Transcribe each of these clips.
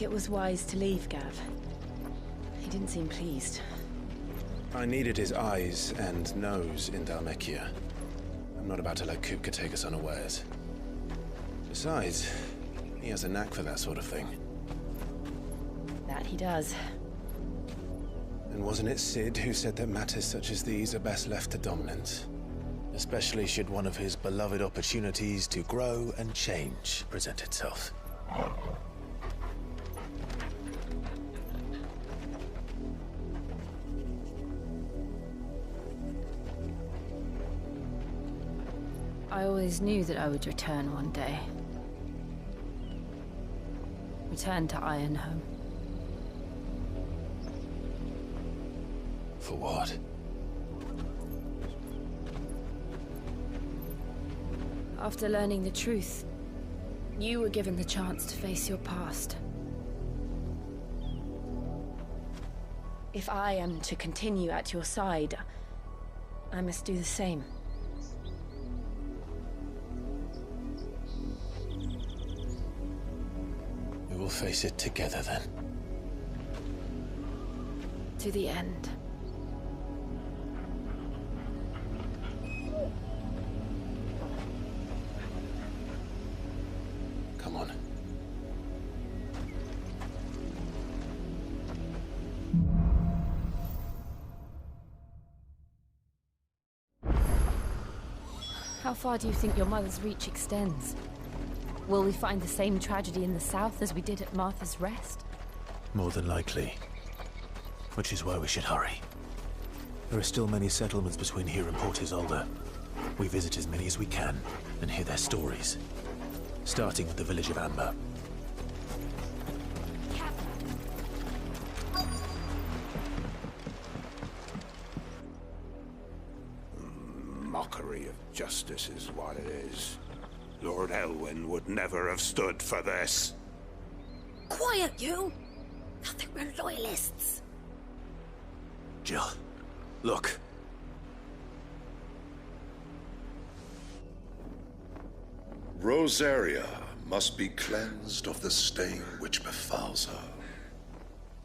it was wise to leave, Gav? He didn't seem pleased. I needed his eyes and nose in Dhalmekia. I'm not about to let Kupka take us unawares. Besides, he has a knack for that sort of thing. That he does. And wasn't it Sid who said that matters such as these are best left to dominance? Especially should one of his beloved opportunities to grow and change present itself. I always knew that I would return one day. Return to Ironhome. For what? After learning the truth, you were given the chance to face your past. If I am to continue at your side, I must do the same. We will face it together then. To the end. Come on. How far do you think your mother's reach extends? Will we find the same tragedy in the south as we did at Martha's Rest? More than likely. Which is why we should hurry. There are still many settlements between here and Port Isolde. We visit as many as we can and hear their stories. Starting with the village of Amber. Mockery of justice is what it is. Lord Elwyn would never have stood for this. Quiet, you! I think we're loyalists. Jill, look. Rosaria must be cleansed of the stain which befouls her,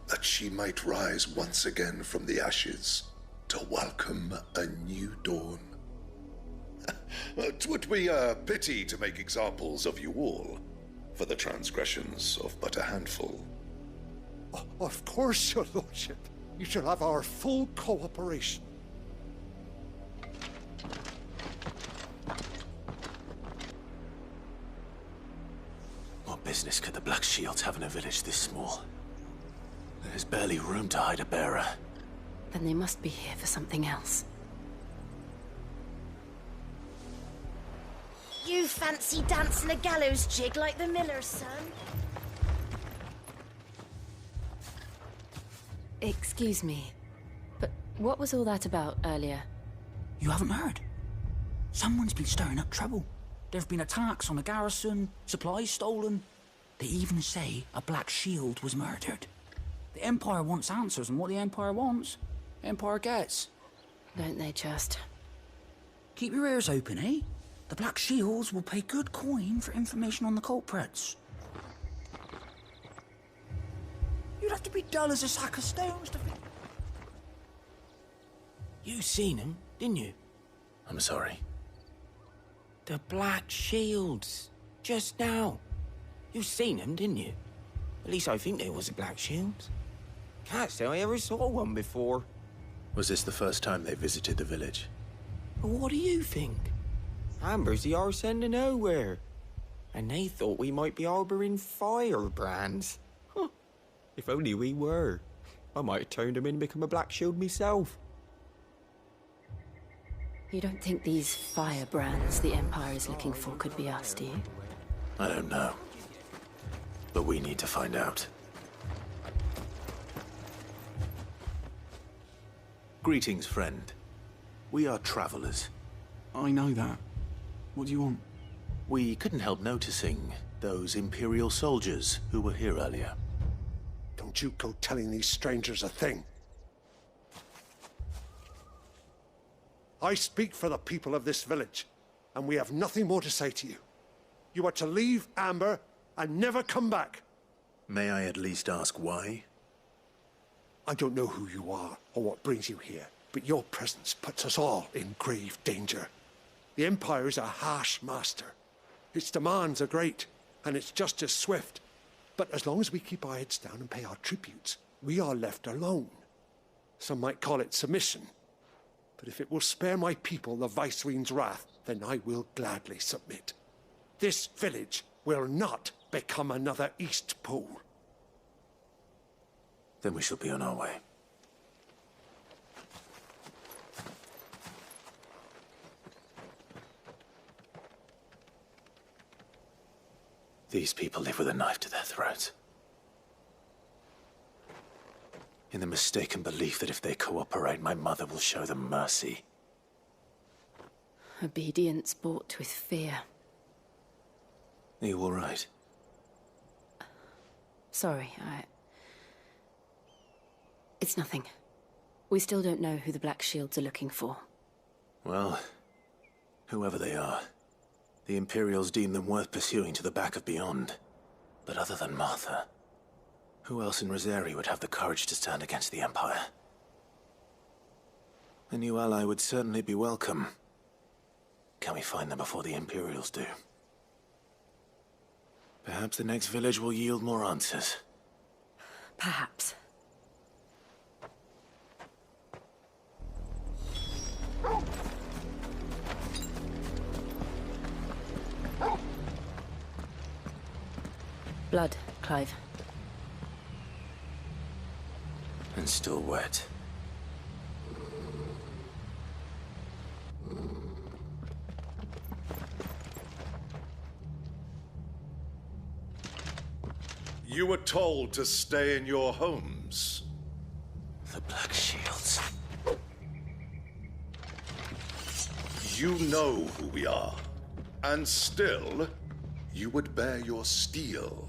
that she might rise once again from the ashes to welcome a new dawn. 'Twould be a pity to make examples of you all, for the transgressions of but a handful. Of course, your lordship. You shall have our full cooperation. What business could the Black Shields have in a village this small? There's barely room to hide a bearer. Then they must be here for something else. You fancy dancing a gallows jig like the miller's son? Excuse me, but what was all that about earlier? You haven't heard? Someone's been stirring up trouble. There have been attacks on the garrison, supplies stolen. They even say a Black Shield was murdered. The Empire wants answers, and what the Empire wants, the Empire gets. Don't they just? Keep your ears open, eh? The Black Shields will pay good coin for information on the culprits. You'd have to be dull as a sack of stones to think. You seen him, didn't you? I'm sorry. The Black Shields. Just now. You seen him, didn't you? At least I think there was a Black Shield. Can't say I ever saw one before. Was this the first time they visited the village? But what do you think? Amber's the arse end of nowhere. And they thought we might be harbouring firebrands. Huh. If only we were. I might have turned them in and become a Black Shield myself. You don't think these firebrands the Empire is looking for could be us, do you? I don't know. But we need to find out. Greetings, friend. We are travelers. I know that. What do you want? We couldn't help noticing those Imperial soldiers who were here earlier. Don't you go telling these strangers a thing. I speak for the people of this village, and we have nothing more to say to you. You are to leave Amber and never come back. May I at least ask why? I don't know who you are or what brings you here, but your presence puts us all in grave danger. The Empire is a harsh master. Its demands are great, and its justice swift. But as long as we keep our heads down and pay our tributes, we are left alone. Some might call it submission. But if it will spare my people the Viceroy's wrath, then I will gladly submit. This village will not become another East Pole. Then we shall be on our way. These people live with a knife to their throats. In the mistaken belief that if they cooperate, my mother will show them mercy. Obedience bought with fear. Are you all right? Sorry, It's nothing. We still don't know who the Black Shields are looking for. Well, whoever they are, the Imperials deem them worth pursuing to the back of beyond. But other than Martha, who else in Rosaria would have the courage to stand against the Empire? A new ally would certainly be welcome. Can we find them before the Imperials do? Perhaps the next village will yield more answers. Perhaps. Blood, Clive. And still wet. You were told to stay in your homes. The Black Shields. You know who we are. And still, you would bear your steel.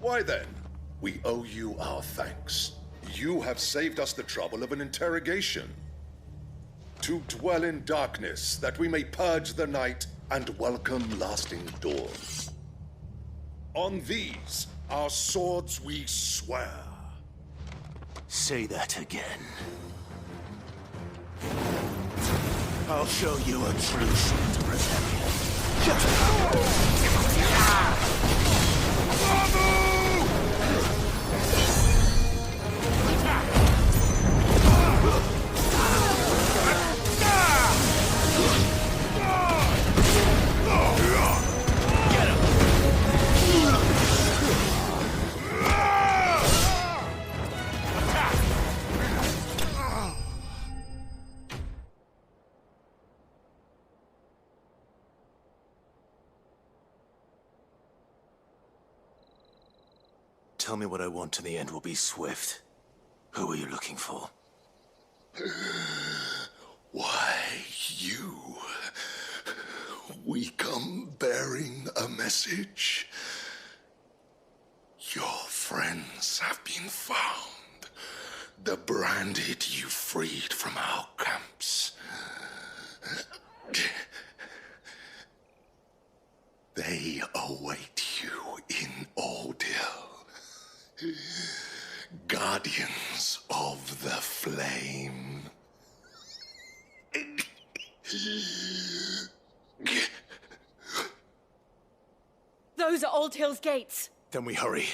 Why then? We owe you our thanks. You have saved us the trouble of an interrogation. To dwell in darkness, that we may purge the night and welcome lasting dawn. On these, our swords we swear. Say that again. I'll show you a true shield of Rosaria. Tell me what I want and the end will be swift. Who are you looking for? Why, you. We come bearing a message. Your friends have been found. The branded you freed from our camps. They await you in Ordeal. Guardians of the Flame. Those are Old Hill's gates. Then we hurry.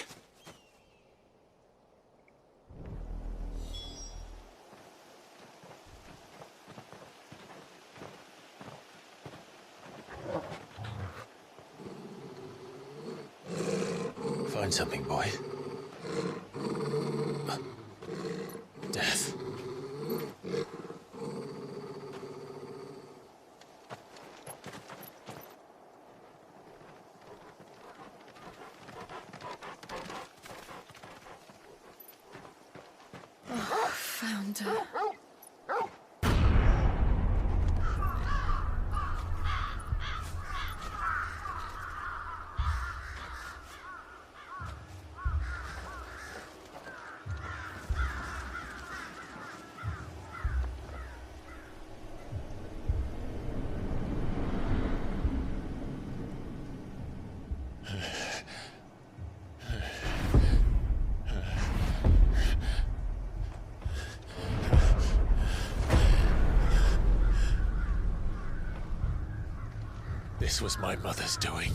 Find something, boy. Death. Found her. This was my mother's doing.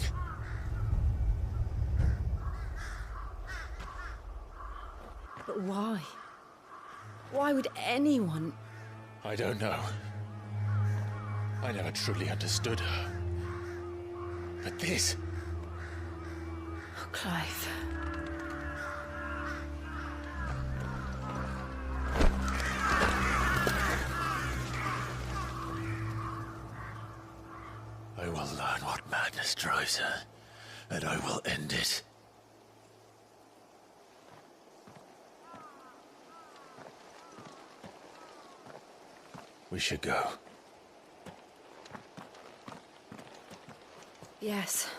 But why? Why would anyone... I don't know. I never truly understood her. But this... Oh, Clive. I will learn what madness drives her, and I will end it. We should go. Yes.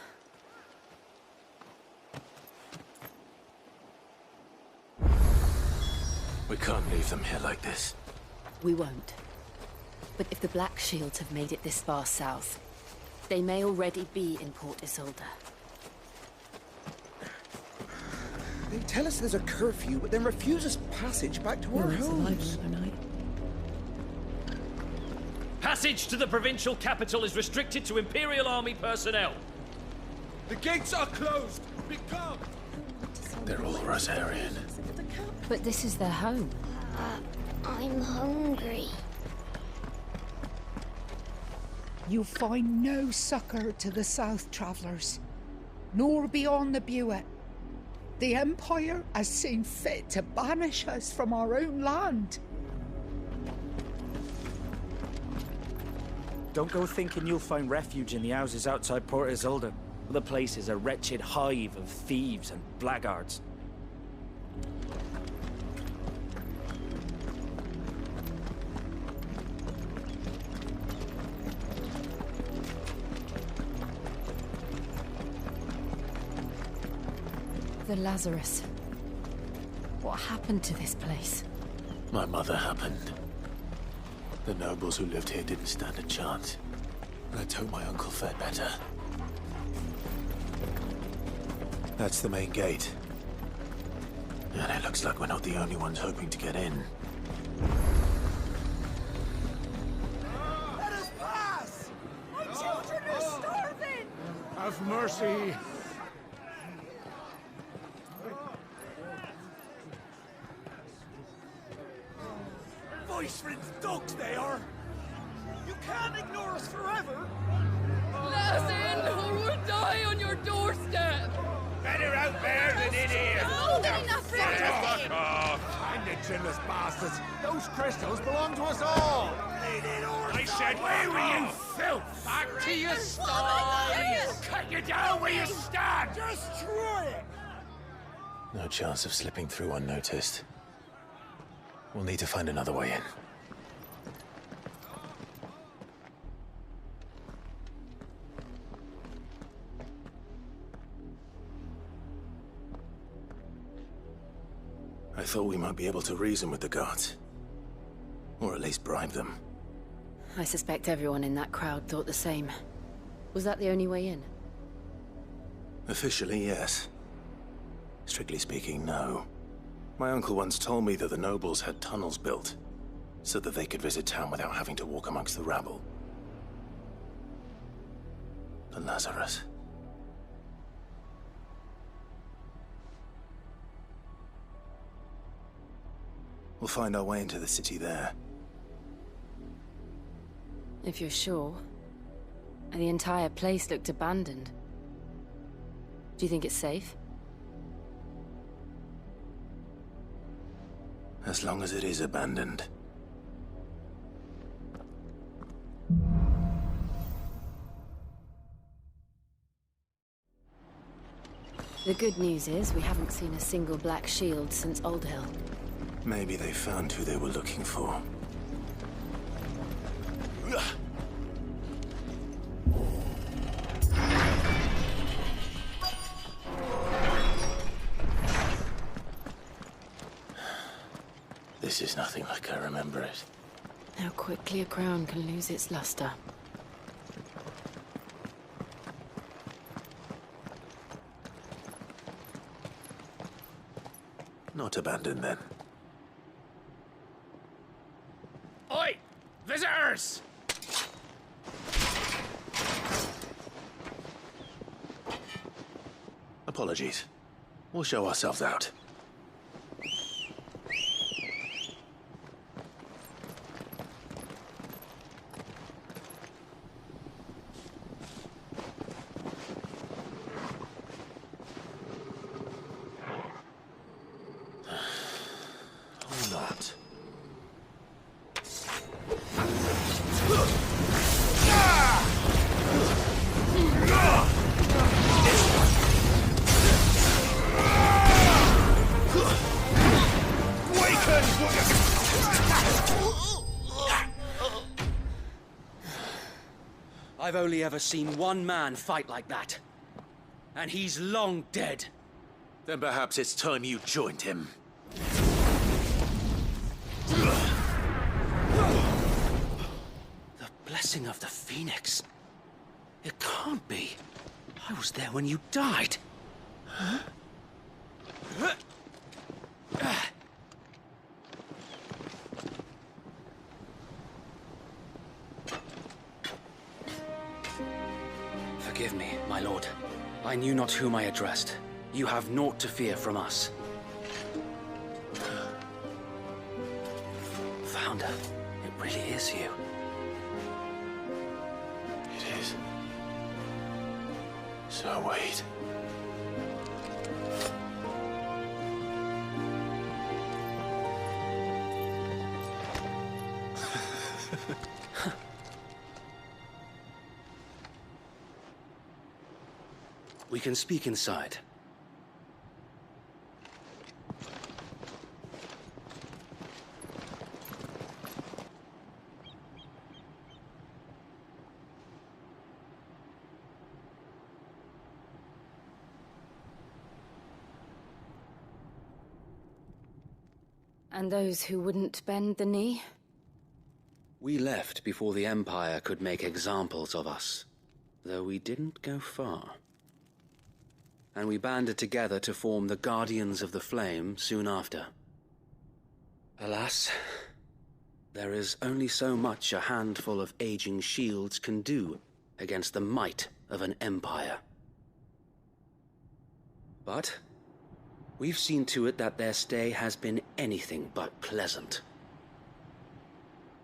We can't leave them here like this. We won't. But if the Black Shields have made it this far south, they may already be in Port Isolde. They tell us there's a curfew, but then refuse us passage back to our homes. Passage to the provincial capital is restricted to Imperial Army personnel. The gates are closed! Become! They're all Rosarian. But this is their home. I'm hungry. You find no succor to the south travellers, nor beyond the Buet. The Empire has seen fit to banish us from our own land. Don't go thinking you'll find refuge in the houses outside Port Isolde. The place is a wretched hive of thieves and blackguards. The Lazarus. What happened to this place? My mother happened. The nobles who lived here didn't stand a chance. Let's hope my uncle fared better. That's the main gate. And it looks like we're not the only ones hoping to get in. Let us pass! My children are starving! Have mercy! Voice-rinsed dogs they are! You can't ignore us forever! Let us in, or we'll die on your doorstep! Better out there than in here! Oh, enough! Fuck off! Find the chinless bastards! Those crystals belong to us all! I said, where were you, filth? Back to your sties! Cut you down where you stand! Destroy it! No chance of slipping through unnoticed. We'll need to find another way in. I thought we might be able to reason with the guards. Or at least bribe them. I suspect everyone in that crowd thought the same. Was that the only way in? Officially, yes. Strictly speaking, no. My uncle once told me that the nobles had tunnels built, so that they could visit town without having to walk amongst the rabble. The Lazarus. We'll find our way into the city there. If you're sure. The entire place looked abandoned. Do you think it's safe? As long as it is abandoned. The good news is we haven't seen a single black shield since Old Hill. Maybe they found who they were looking for. This is nothing like I remember it. How quickly a crown can lose its luster. Not abandoned then. Oi! Visitors! apologies. We'll show ourselves out. Or not. I've only ever seen one man fight like that. And he's long dead. Then perhaps it's time you joined him. The blessing of the Phoenix. It can't be. I was there when you died. Huh? Forgive me, my lord. I knew not whom I addressed. You have naught to fear from us. Founder, it really is you. It is. So wait. We can speak inside. And those who wouldn't bend the knee? We left before the Empire could make examples of us, though we didn't go far. And we banded together to form the Guardians of the Flame soon after. Alas, there is only so much a handful of aging shields can do against the might of an empire. But we've seen to it that their stay has been anything but pleasant.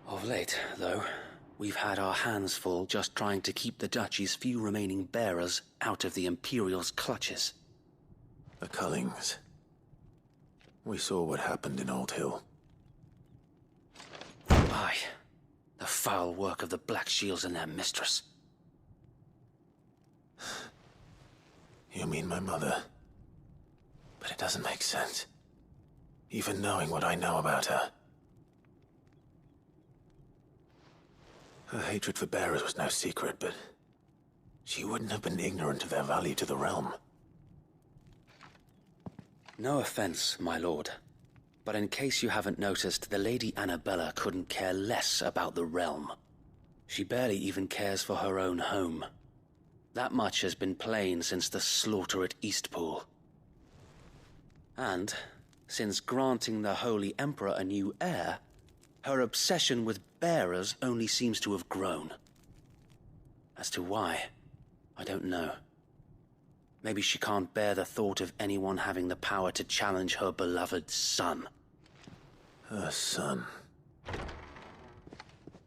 Of late, though, we've had our hands full just trying to keep the Duchy's few remaining bearers out of the Imperial's clutches. The Cullings. We saw what happened in Old Hill. Aye. The foul work of the Black Shields and their mistress. You mean my mother? But it doesn't make sense. Even knowing what I know about her. Her hatred for bearers was no secret, but she wouldn't have been ignorant of their value to the realm. No offense, my lord, but in case you haven't noticed, the Lady Annabella couldn't care less about the realm. She barely even cares for her own home. That much has been plain since the slaughter at Eastpool. And, since granting the Holy Emperor a new heir, her obsession with bearers only seems to have grown. As to why, I don't know. Maybe she can't bear the thought of anyone having the power to challenge her beloved son. Her son.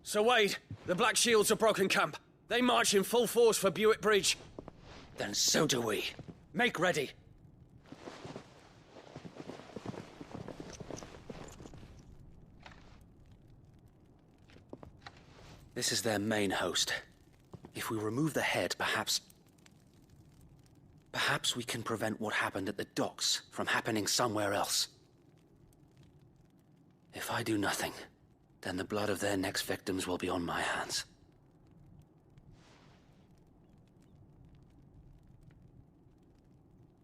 Sir Wade, the Black Shields have broken camp. They march in full force for Buick Bridge. Then so do we. Make ready. This is their main host. If we remove the head, perhaps we can prevent what happened at the docks from happening somewhere else. If I do nothing, then the blood of their next victims will be on my hands.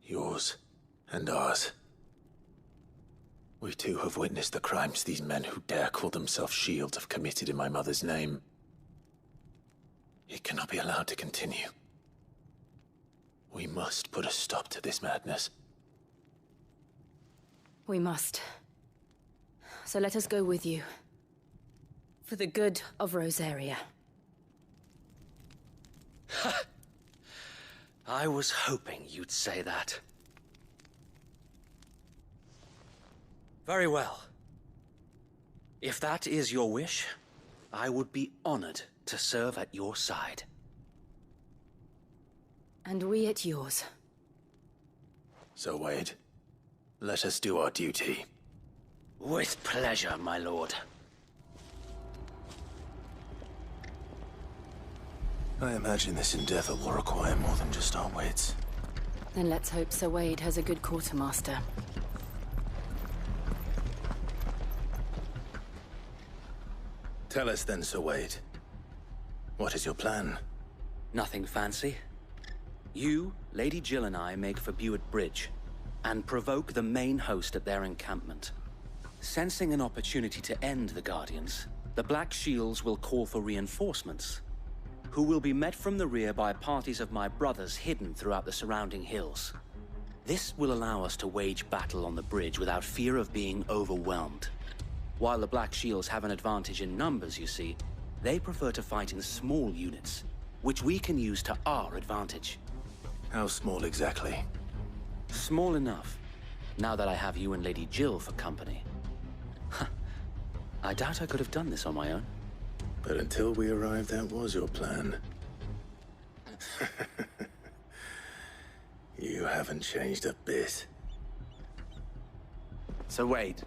Yours and ours. We too have witnessed the crimes these men who dare call themselves shields have committed in my mother's name. It cannot be allowed to continue. We must put a stop to this madness. We must. So let us go with you. For the good of Rosaria. I was hoping you'd say that. Very well. If that is your wish, I would be honored to serve at your side. And we at yours. So, Wade, let us do our duty. With pleasure, my lord. I imagine this endeavor will require more than just our wits. Then let's hope Sir Wade has a good quartermaster. Tell us then, Sir Wade. What is your plan? Nothing fancy. You, Lady Jill and I make for Buett Bridge, and provoke the main host at their encampment. Sensing an opportunity to end the Guardians, the Black Shields will call for reinforcements, who will be met from the rear by parties of my brothers hidden throughout the surrounding hills. This will allow us to wage battle on the bridge without fear of being overwhelmed. While the Black Shields have an advantage in numbers, you see, they prefer to fight in small units, which we can use to our advantage. How small exactly? Small enough, now that I have you and Lady Jill for company. I doubt I could have done this on my own. But until we arrived, that was your plan. You haven't changed a bit. So Wade,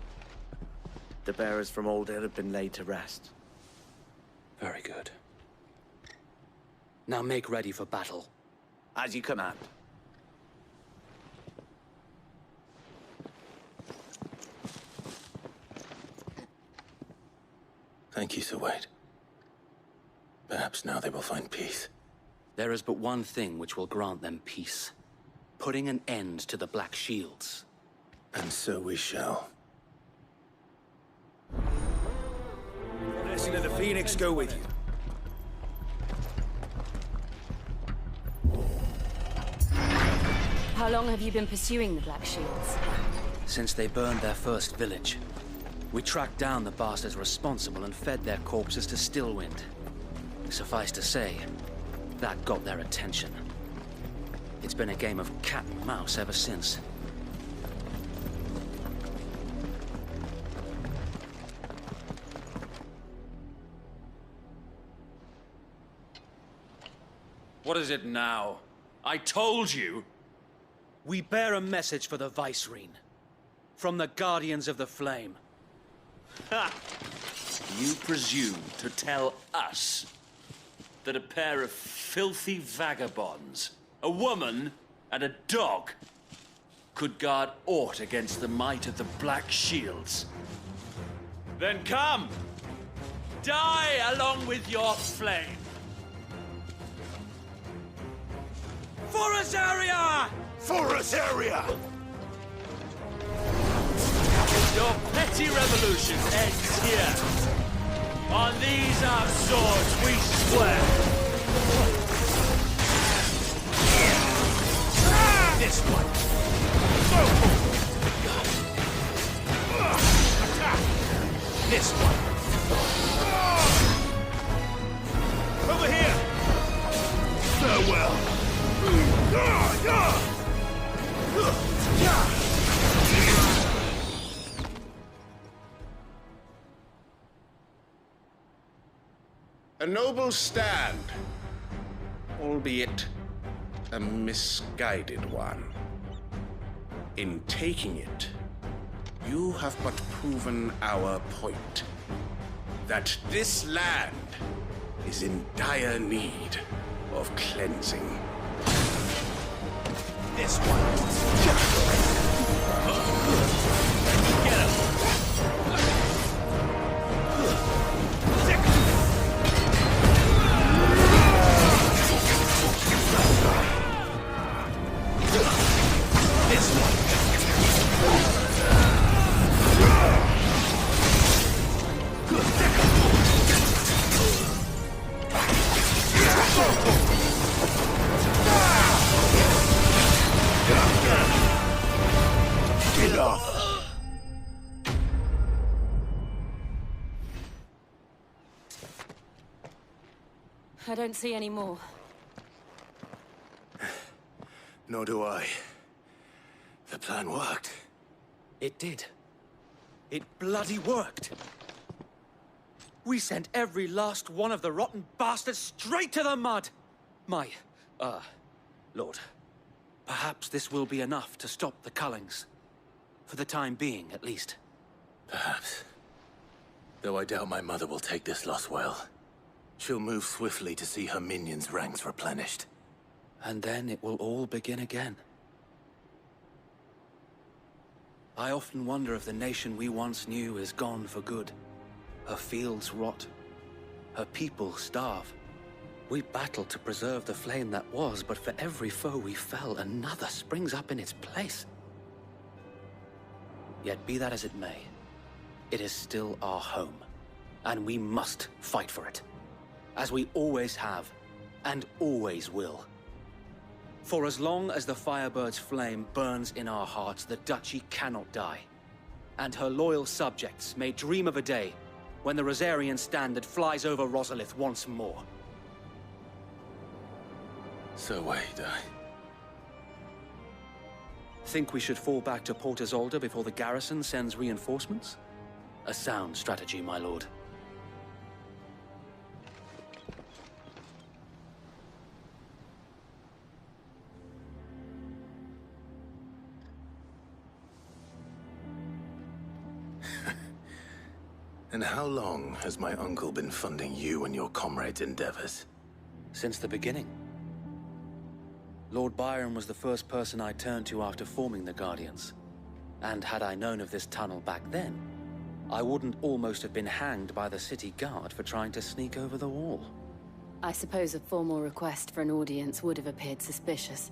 the bearers from Old Hill have been laid to rest. Very good. Now make ready for battle. As you command. Thank you, Sir Wade. Perhaps now they will find peace. There is but one thing which will grant them peace. Putting an end to the Black Shields. And so we shall. The blessing of the Phoenix go with you. How long have you been pursuing the Black Shields? Since they burned their first village. We tracked down the bastards responsible and fed their corpses to Stillwind. Suffice to say, that got their attention. It's been a game of cat and mouse ever since. What is it now? I told you! We bear a message for the Vicereine. From the Guardians of the Flame. Ha! You presume to tell us that a pair of filthy vagabonds, a woman and a dog, could guard aught against the might of the Black Shields? Then come! Die along with your flame! For Rosaria! For Rosaria! Your petty revolution ends here. On these our swords we swear. This one. Attack! This one. Over here! Farewell! A noble stand, albeit a misguided one. In taking it, you have but proven our point, that this land is in dire need of cleansing. This one. Get him. This one. Get off. I don't see any more. Nor do I. The plan worked. It did. It bloody worked! We sent every last one of the rotten bastards straight to the mud! Lord, perhaps this will be enough to stop the Cullings. For the time being, at least. Perhaps. Though I doubt my mother will take this loss well. She'll move swiftly to see her minions' ranks replenished. And then it will all begin again. I often wonder if the nation we once knew is gone for good. Her fields rot. Her people starve. We battle to preserve the flame that was, but for every foe we fell, another springs up in its place. Yet be that as it may, it is still our home, and we must fight for it. As we always have, and always will. For as long as the Firebird's flame burns in our hearts, the Duchy cannot die. And her loyal subjects may dream of a day when the Rosarian standard flies over Rosalith once more. So wait, Think we should fall back to Port Isolde before the garrison sends reinforcements? A sound strategy, my lord. And how long has my uncle been funding you and your comrades' endeavors? Since the beginning. Lord Byron was the first person I turned to after forming the Guardians. And had I known of this tunnel back then, I wouldn't almost have been hanged by the city guard for trying to sneak over the wall. I suppose a formal request for an audience would have appeared suspicious.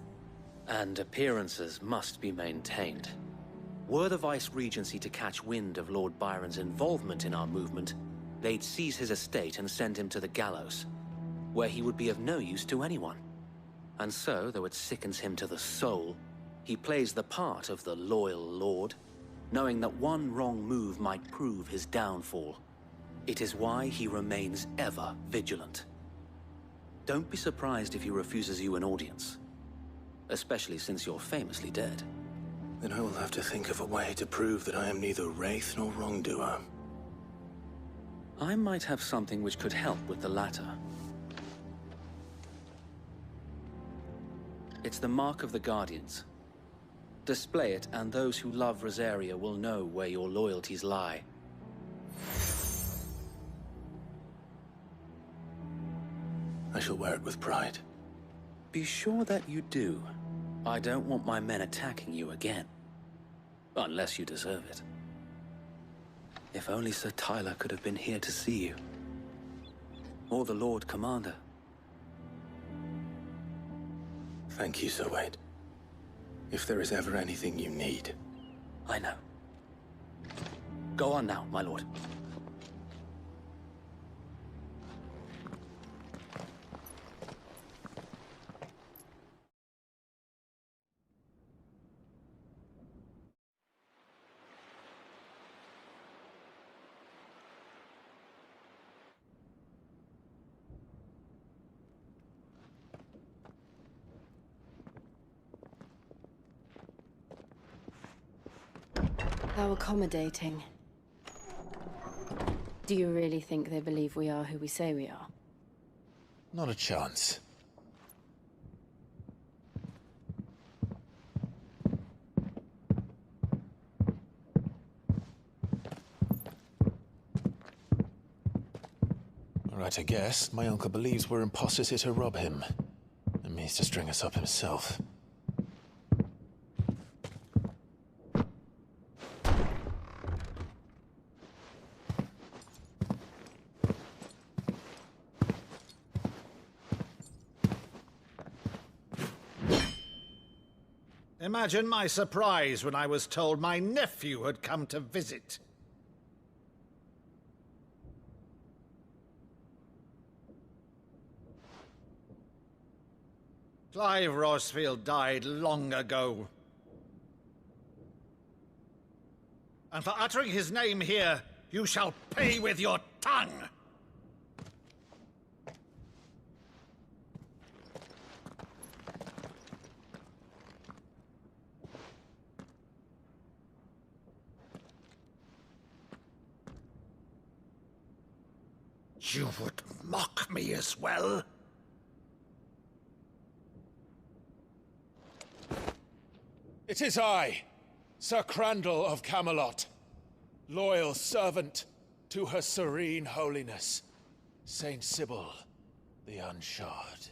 And appearances must be maintained. Were the Vice-Regency to catch wind of Lord Byron's involvement in our movement, they'd seize his estate and send him to the gallows, where he would be of no use to anyone. And so, though it sickens him to the soul, he plays the part of the loyal lord, knowing that one wrong move might prove his downfall. It is why he remains ever vigilant. Don't be surprised if he refuses you an audience, especially since you're famously dead. Then I will have to think of a way to prove that I am neither wraith nor wrongdoer. I might have something which could help with the latter. It's the mark of the Guardians. Display it, and those who love Rosaria will know where your loyalties lie. I shall wear it with pride. Be sure that you do. I don't want my men attacking you again. Unless you deserve it. If only Sir Tyler could have been here to see you. Or the Lord Commander. Thank you, Sir Wade. If there is ever anything you need. I know. Go on now, my lord. How accommodating. Do you really think they believe we are who we say we are? Not a chance. Right, I guess. My uncle believes we're imposters here to rob him. And means to string us up himself. Imagine my surprise when I was told my nephew had come to visit. Clive Rosfield died long ago. And for uttering his name here, you shall pay with your tongue! You would mock me as well? It is I, Sir Crandall of Camelot, loyal servant to Her Serene Holiness, Saint Sybil the Unshod.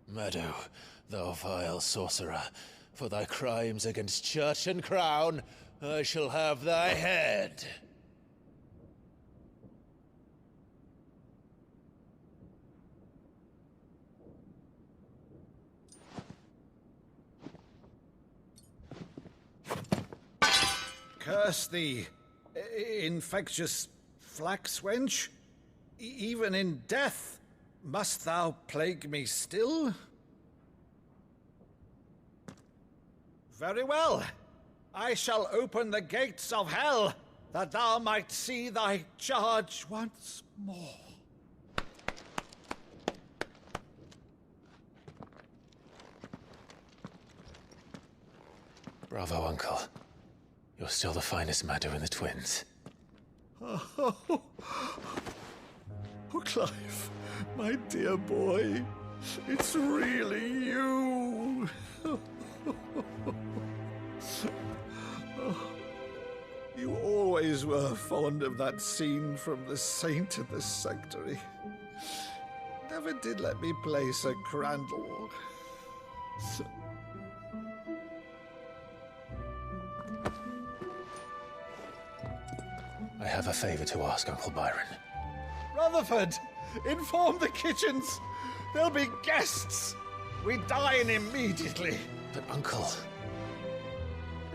Meadow, thou vile sorcerer, for thy crimes against church and crown, I shall have thy head. Curse thee, infectious flax wench. Even in death, must thou plague me still? Very well. I shall open the gates of hell, that thou might see thy charge once more. Bravo, Uncle. You're still the finest Maddo in the twins. Oh, Clive, my dear boy, it's really you. You always were fond of that scene from The Saint and the Sanctuary. Never did let me play Sir Crandall. I have a favor to ask, Uncle Byron. Rutherford, inform the kitchens. There'll be guests. We dine immediately. But, Uncle...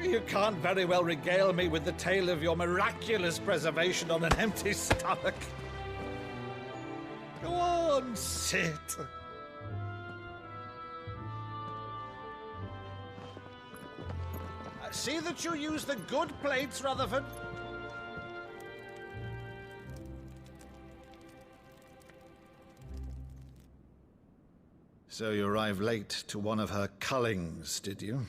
You can't very well regale me with the tale of your miraculous preservation on an empty stomach. Go on, sit. See that you use the good plates, Rutherford. So you arrived late to one of her cullings, did you?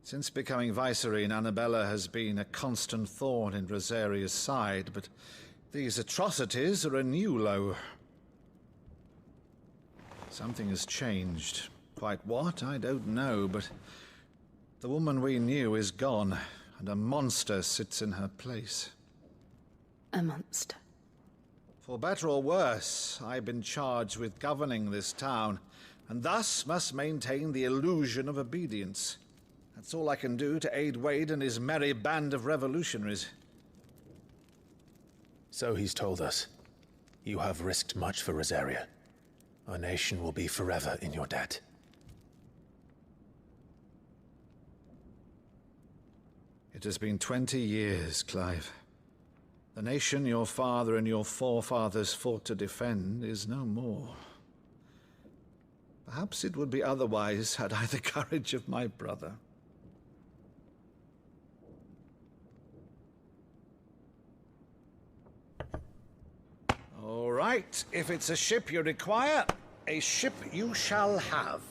Since becoming Vicereine, Annabella has been a constant thorn in Rosaria's side, but these atrocities are a new low. Something has changed. Quite what, I don't know, but the woman we knew is gone, and a monster sits in her place. A monster? For better or worse, I've been charged with governing this town, and thus must maintain the illusion of obedience. That's all I can do to aid Wade and his merry band of revolutionaries. So he's told us. You have risked much for Rosaria. Our nation will be forever in your debt. It has been 20 years, Clive. The nation your father and your forefathers fought to defend is no more. Perhaps it would be otherwise had I the courage of my brother. All right, if it's a ship you require, a ship you shall have.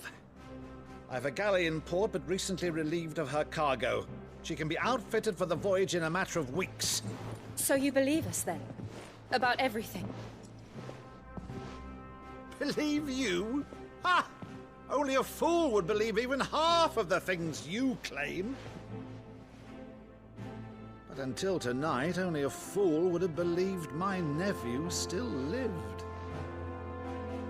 I've a galley in port, but recently relieved of her cargo. She can be outfitted for the voyage in a matter of weeks. So you believe us, then? About everything? Believe you? Ha! Only a fool would believe even half of the things you claim. But until tonight, only a fool would have believed my nephew still lived.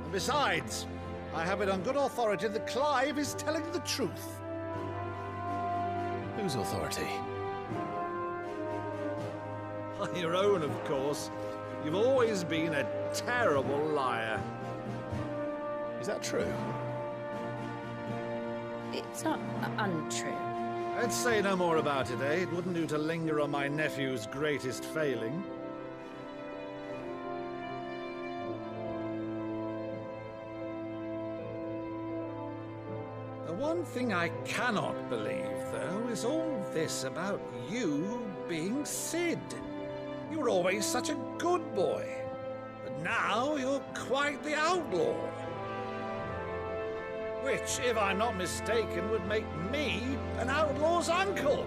And besides, I have it on good authority that Clive is telling the truth. Whose authority? On your own, of course. You've always been a terrible liar. Is that true? It's not untrue. Let's say no more about it, eh? It wouldn't do to linger on my nephew's greatest failing. The one thing I cannot believe, though, is all this about you being Cid. You were always such a good boy, but now you're quite the outlaw. Which, if I'm not mistaken, would make me an outlaw's uncle.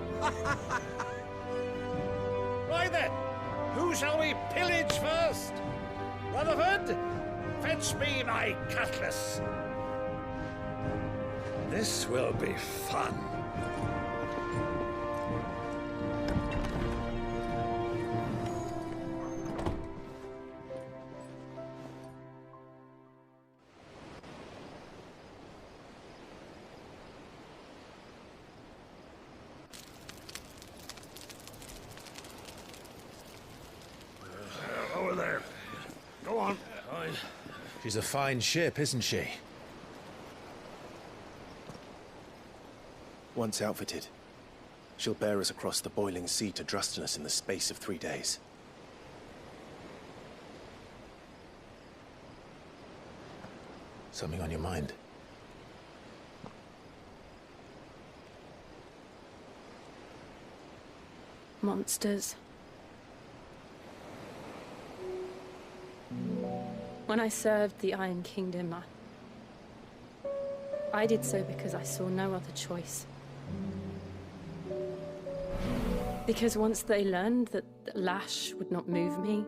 Right then, Who shall we pillage first? Rutherford, fetch me my cutlass. This will be fun. Over there. Go on. She's a fine ship, isn't she? Once outfitted, she'll bear us across the boiling sea to Drustinus in the space of 3 days. Something on your mind? Monsters. When I served the Iron Kingdom, I did so because I saw no other choice. Because once they learned that the lash would not move me,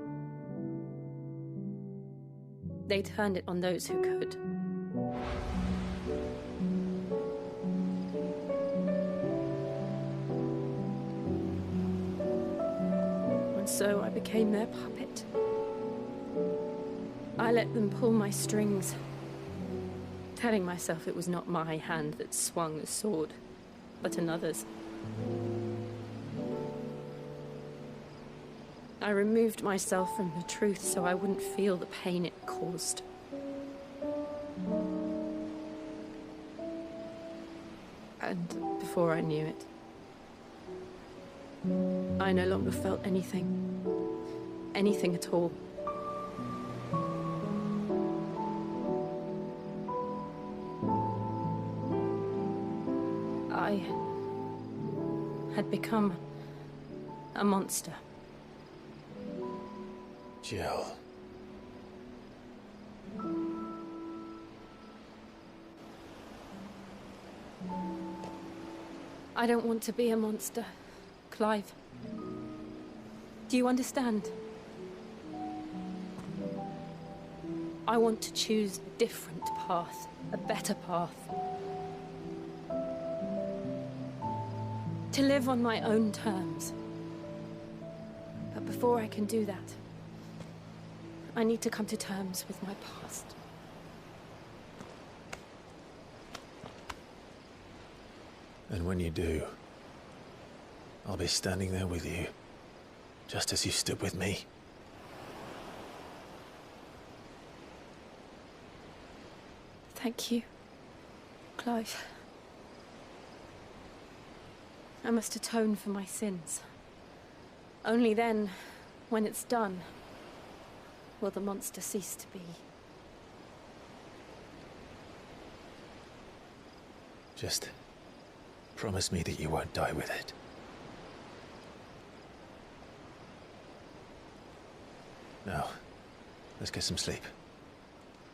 they turned it on those who could. And so I became their puppet. I let them pull my strings, telling myself it was not my hand that swung the sword, but another's. I removed myself from the truth so I wouldn't feel the pain it caused. And before I knew it, I no longer felt anything. Anything at all. I had become a monster. Jill. I don't want to be a monster, Clive. Do you understand? I want to choose a different path, a better path. To live on my own terms. But before I can do that, I need to come to terms with my past. And when you do, I'll be standing there with you, just as you stood with me. Thank you, Clive. I must atone for my sins. Only then, when it's done, will the monster cease to be. Just promise me that you won't die with it. Now, let's get some sleep.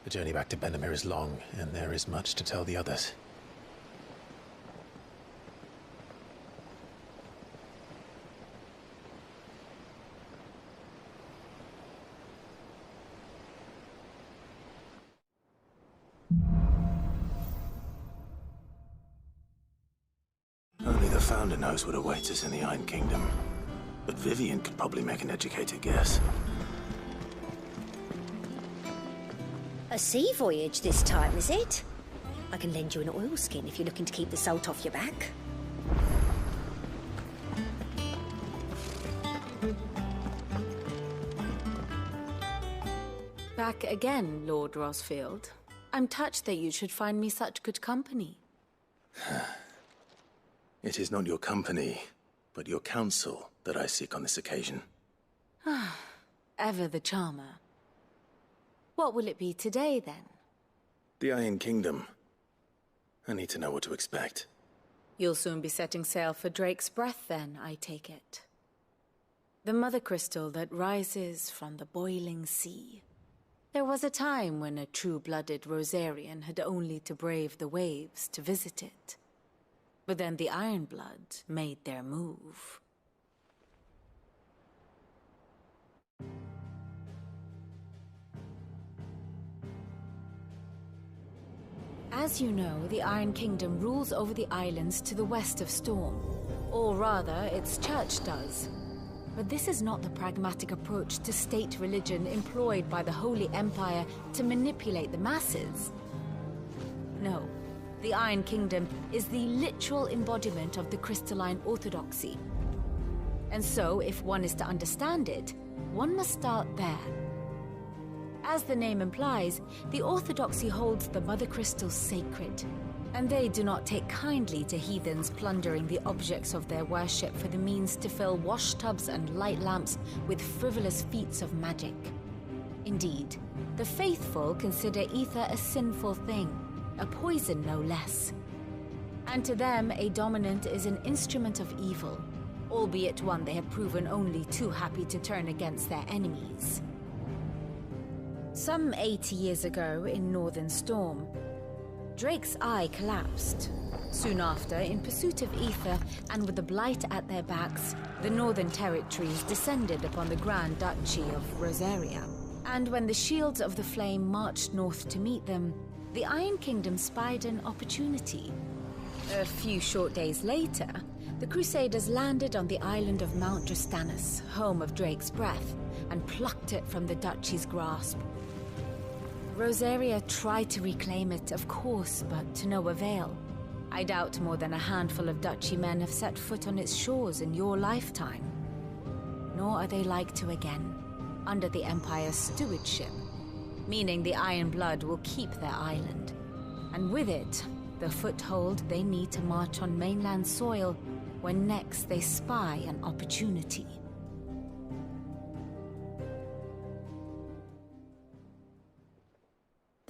The journey back to Benamir is long, and there is much to tell the others. Only the Founder knows what awaits us in the Iron Kingdom. But Vivian could probably make an educated guess. A sea voyage this time, is it? I can lend you an oilskin if you're looking to keep the salt off your back. Back again, Lord Rosfield. I'm touched that you should find me such good company. It is not your company, but your counsel that I seek on this occasion. Ever the charmer. What will it be today, then? The Iron Kingdom. I need to know what to expect. You'll soon be setting sail for Drake's Breath, then, I take it. The mother crystal that rises from the boiling sea. There was a time when a true-blooded Rosarian had only to brave the waves to visit it. But then the Ironblood made their move. As you know, the Iron Kingdom rules over the islands to the west of Storm. Or rather, its church does. But this is not the pragmatic approach to state religion employed by the Holy Empire to manipulate the masses. No, the Iron Kingdom is the literal embodiment of the crystalline orthodoxy. And so, if one is to understand it, one must start there. As the name implies, the orthodoxy holds the Mother Crystals sacred, and they do not take kindly to heathens plundering the objects of their worship for the means to fill washtubs and light lamps with frivolous feats of magic. Indeed, the faithful consider ether a sinful thing, a poison no less. And to them, a dominant is an instrument of evil, albeit one they have proven only too happy to turn against their enemies. Some 80 years ago in Northern Storm, Drake's eye collapsed. Soon after, in pursuit of ether and with the blight at their backs, the Northern Territories descended upon the Grand Duchy of Rosaria. And when the Shields of the Flame marched north to meet them, the Iron Kingdom spied an opportunity. A few short days later, the Crusaders landed on the island of Mount Drastanus, home of Drake's breath, and plucked it from the Duchy's grasp. Rosaria tried to reclaim it, of course, but to no avail. I doubt more than a handful of Duchy men have set foot on its shores in your lifetime. Nor are they like to again, under the Empire's stewardship, meaning the Iron Blood will keep their island. And with it, the foothold they need to march on mainland soil when next they spy an opportunity.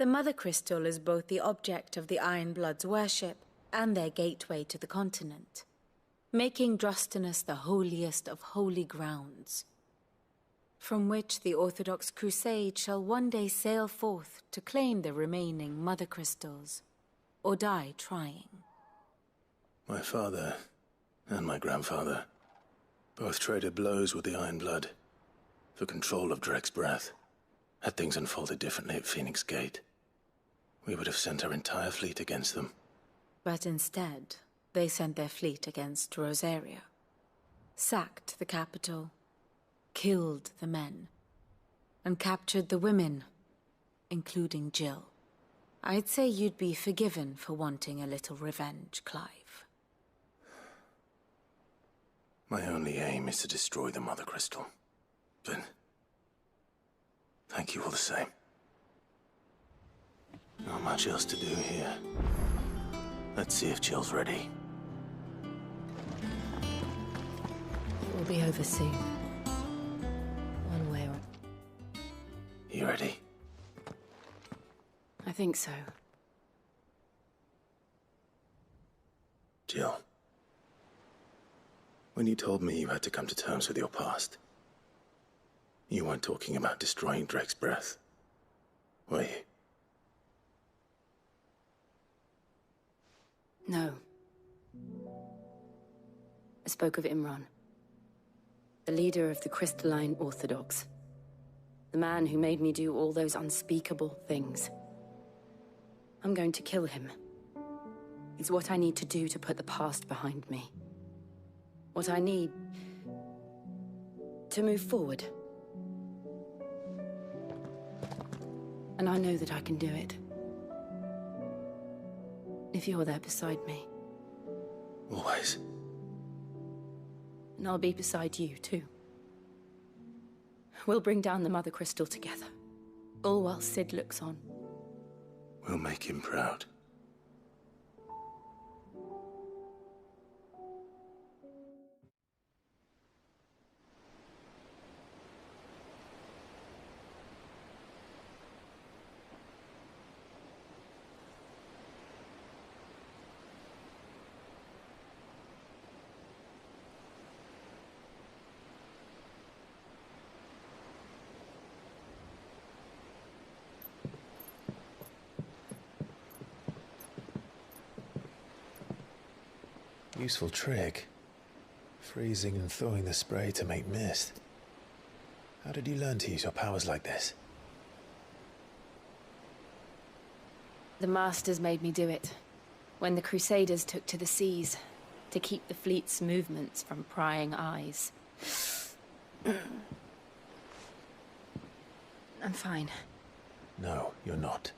The Mother Crystal is both the object of the Iron Blood's worship and their gateway to the continent, making Drastanus the holiest of holy grounds, from which the Orthodox Crusade shall one day sail forth to claim the remaining Mother Crystals, or die trying. My father and my grandfather both traded blows with the Iron Blood for control of Drake's breath. Had things unfolded differently at Phoenix Gate, we would have sent our entire fleet against them. But instead, they sent their fleet against Rosaria, sacked the capital, killed the men, and captured the women, including Jill. I'd say you'd be forgiven for wanting a little revenge, Clive. My only aim is to destroy the Mother Crystal. But thank you all the same. Not much else to do here. Let's see if Jill's ready. It will be over soon. One way or... You ready? I think so. Jill. When you told me you had to come to terms with your past, you weren't talking about destroying Drake's breath, were you? No. I spoke of Imran, the leader of the Crystalline Orthodox. The man who made me do all those unspeakable things. I'm going to kill him. It's what I need to do to put the past behind me. What I need to move forward. And I know that I can do it. If you're there beside me. Always. And I'll be beside you, too. We'll bring down the Mother Crystal together. All while Sid looks on. We'll make him proud. Useful trick. Freezing and thawing the spray to make mist. How did you learn to use your powers like this? The Masters made me do it. When the Crusaders took to the seas, to keep the fleet's movements from prying eyes. I'm fine. No, you're not.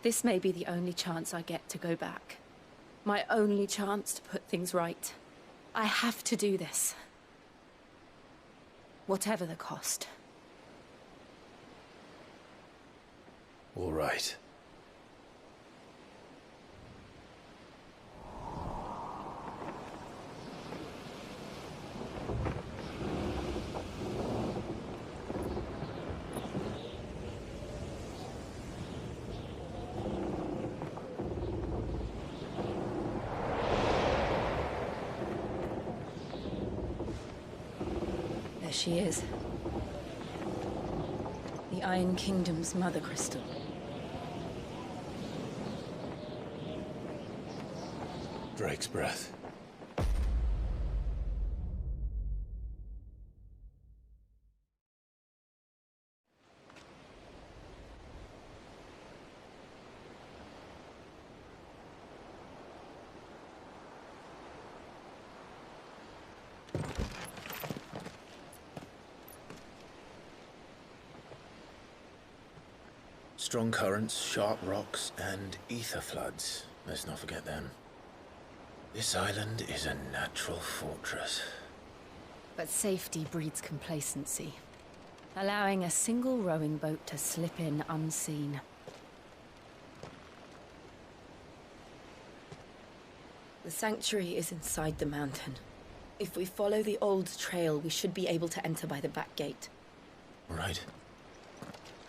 This may be the only chance I get to go back. My only chance to put things right. I have to do this. Whatever the cost. All right. There she is. The Iron Kingdom's mother crystal. Drake's breath. Strong currents, sharp rocks, and ether floods. Let's not forget them. This island is a natural fortress. But safety breeds complacency. Allowing a single rowing boat to slip in unseen. The sanctuary is inside the mountain. If we follow the old trail, we should be able to enter by the back gate. All right.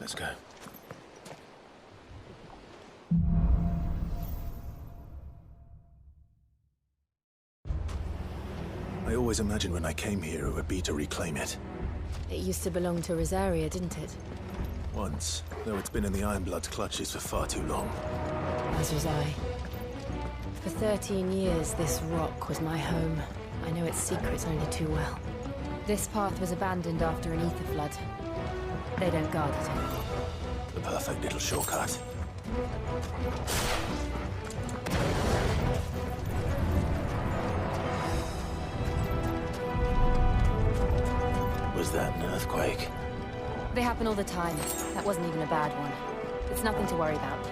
Let's go. I always imagined when I came here it would be to reclaim it. It used to belong to Rosaria, didn't it? Once, though it's been in the Ironblood's clutches for far too long. As was I. For 13 years, this rock was my home. I know its secrets only too well. This path was abandoned after an ether flood. They don't guard it anymore. The perfect little shortcut. Was that an earthquake? They happen all the time. That wasn't even a bad one. It's nothing to worry about.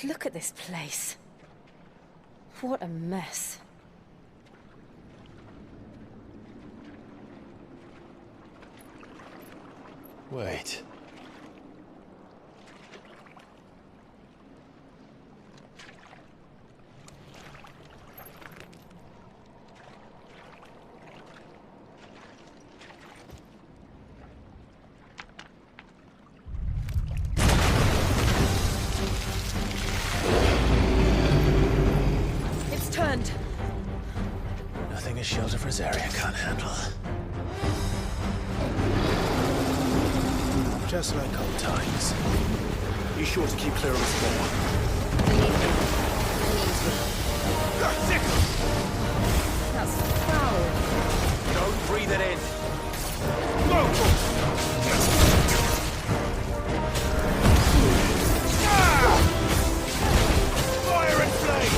Look at this place. What a mess. Wait. Nothing a Shield of Rosaria can't handle. Just like old times. Be sure to keep clear of the spore. That's foul. Don't breathe it in. Fire and flame!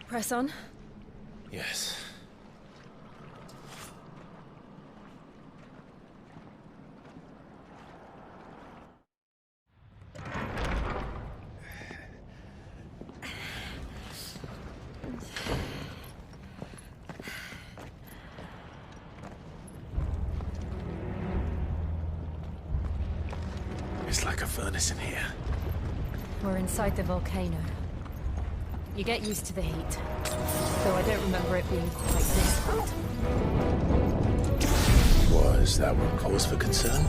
Press on? Yes. furnace in here. We're inside the volcano. You get used to the heat, though I don't remember it being quite this hot. Was that one cause for concern?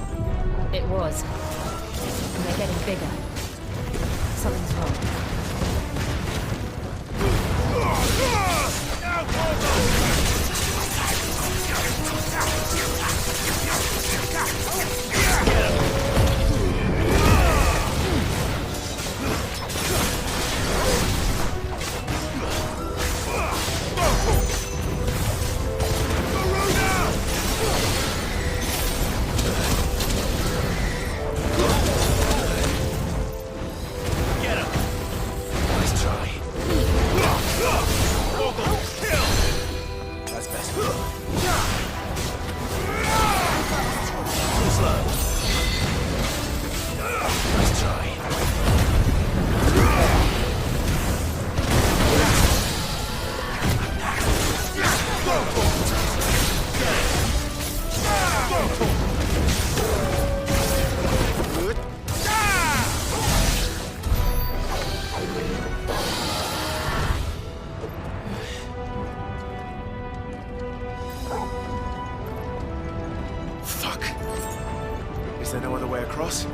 It was. And they're getting bigger. Something's wrong. Is there no other way across?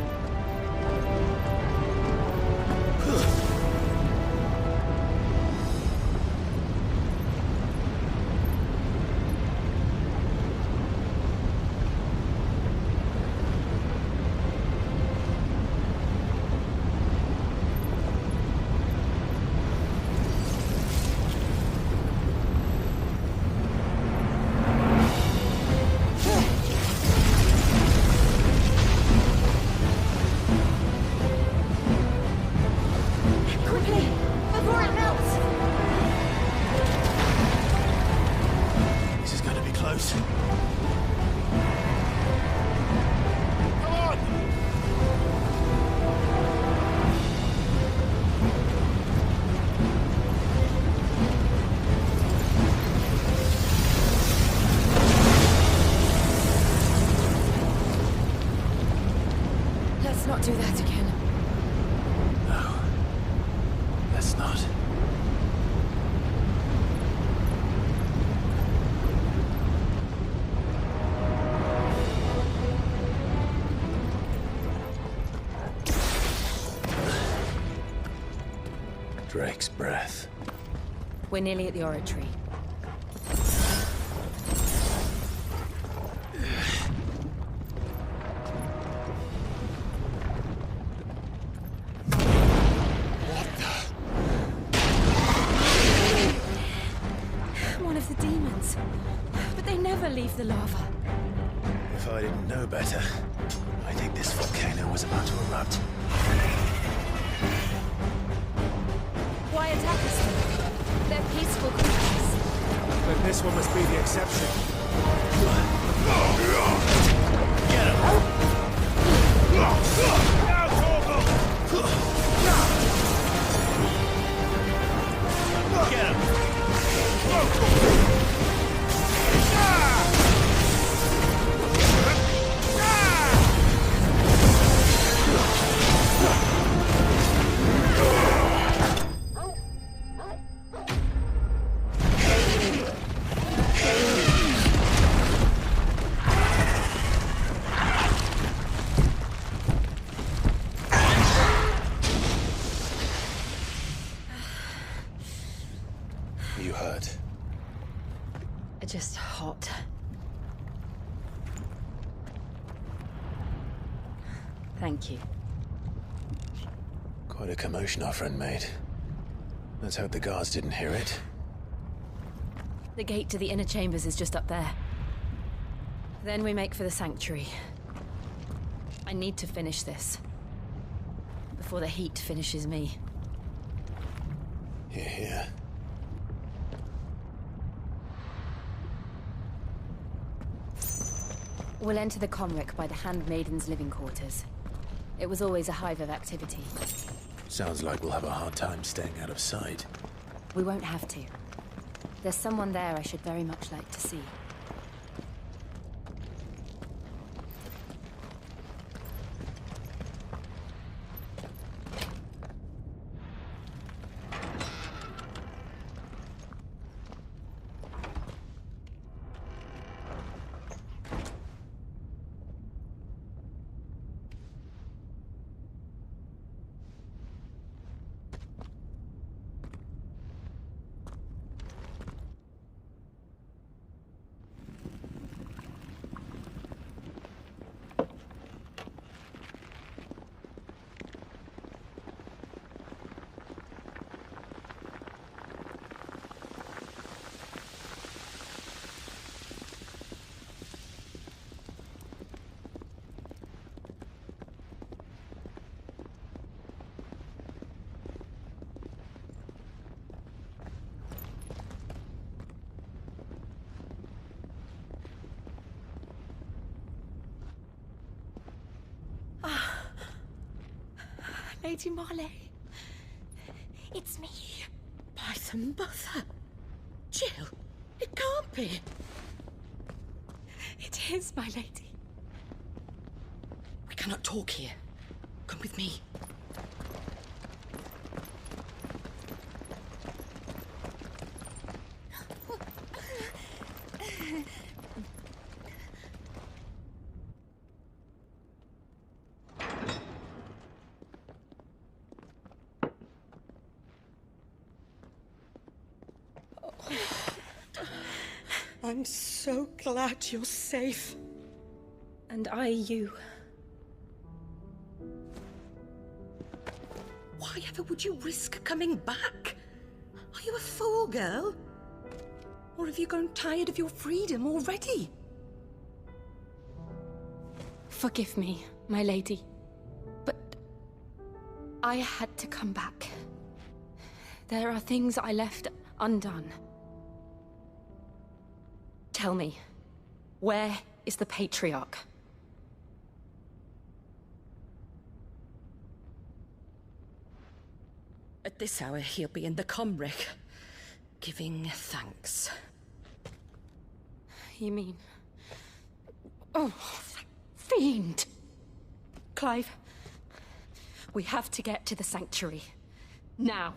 Do that again. No. Let's not. Drake's breath. We're nearly at the oratory. Leave the lava. If I didn't know better, I think this volcano was about to erupt. Why attack us then? They're peaceful creatures. Then this one must be the exception. Get him! Get him! You hurt? Just hot. Thank you. Quite a commotion our friend made. Let's hope the guards didn't hear it. The gate to the inner chambers is just up there. Then we make for the sanctuary. I need to finish this. Before the heat finishes me. Hear, hear. We'll enter the Comric by the Handmaiden's living quarters. It was always a hive of activity. Sounds like we'll have a hard time staying out of sight. We won't have to. There's someone there I should very much like to see. Lady Marley. It's me. By the mother. Jill, it can't be. It is, my lady. We cannot talk here. Come with me. I'm so glad you're safe. And you. Why ever would you risk coming back? Are you a fool, girl? Or have you grown tired of your freedom already? Forgive me, my lady, but I had to come back. There are things I left undone. Tell me, where is the Patriarch? At this hour, he'll be in the Comric, giving thanks. You mean... Oh, that fiend! Clive, we have to get to the sanctuary. Now.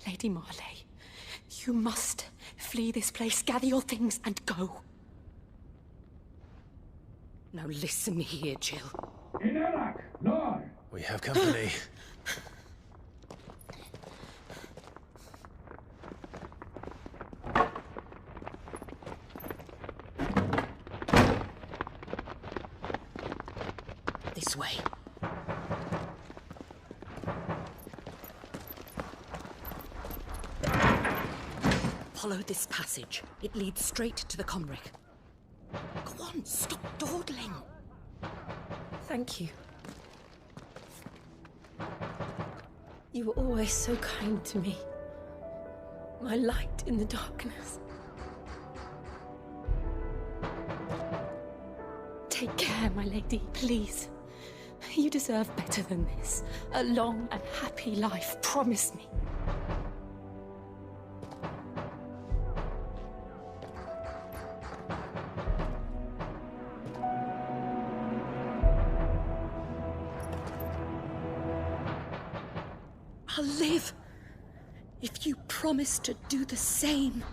Lady Marley, you must flee this place, gather your things, and go. Now listen here, Jill. We have company. This way. Follow this passage. It leads straight to the Comric. Go on, stop dawdling. Thank you. You were always so kind to me. My light in the darkness. Take care, my lady, please. You deserve better than this. A long and happy life, promise me. I'll live if you promise to do the same.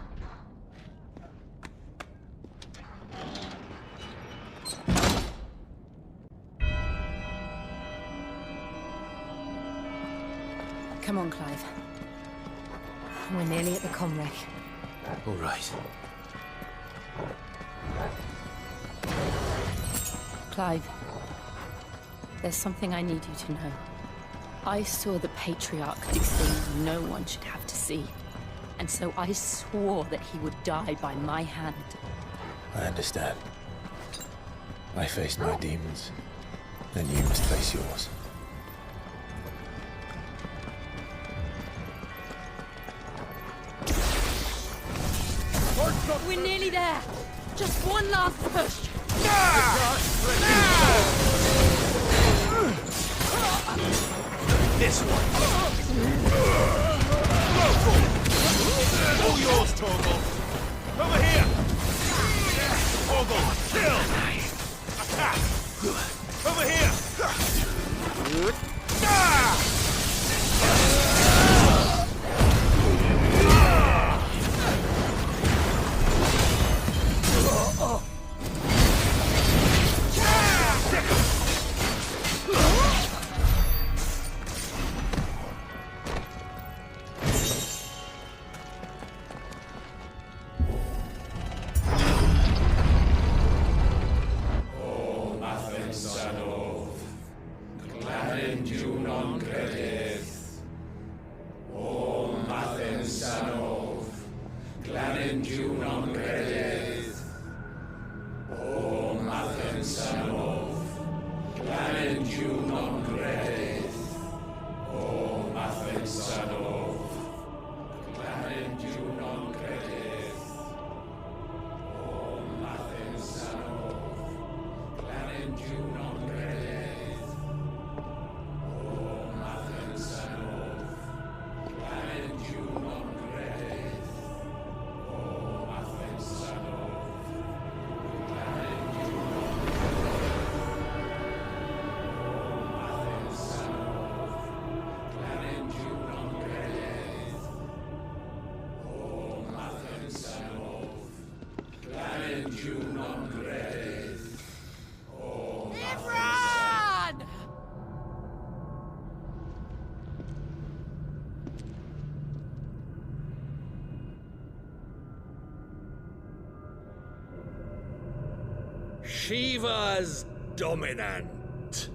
Come on, Clive. We're nearly at the Comric. All right. Clive, there's something I need you to know. I saw the Patriarch do things no one should have to see. And so I swore that he would die by my hand. I understand. I faced my demons. Then you must face yours. We're nearly there. Just one last push. This one. All yours, Torgal. Over here. Torgal, kill. Attack. Over here. Glad endure Shiva's dominant.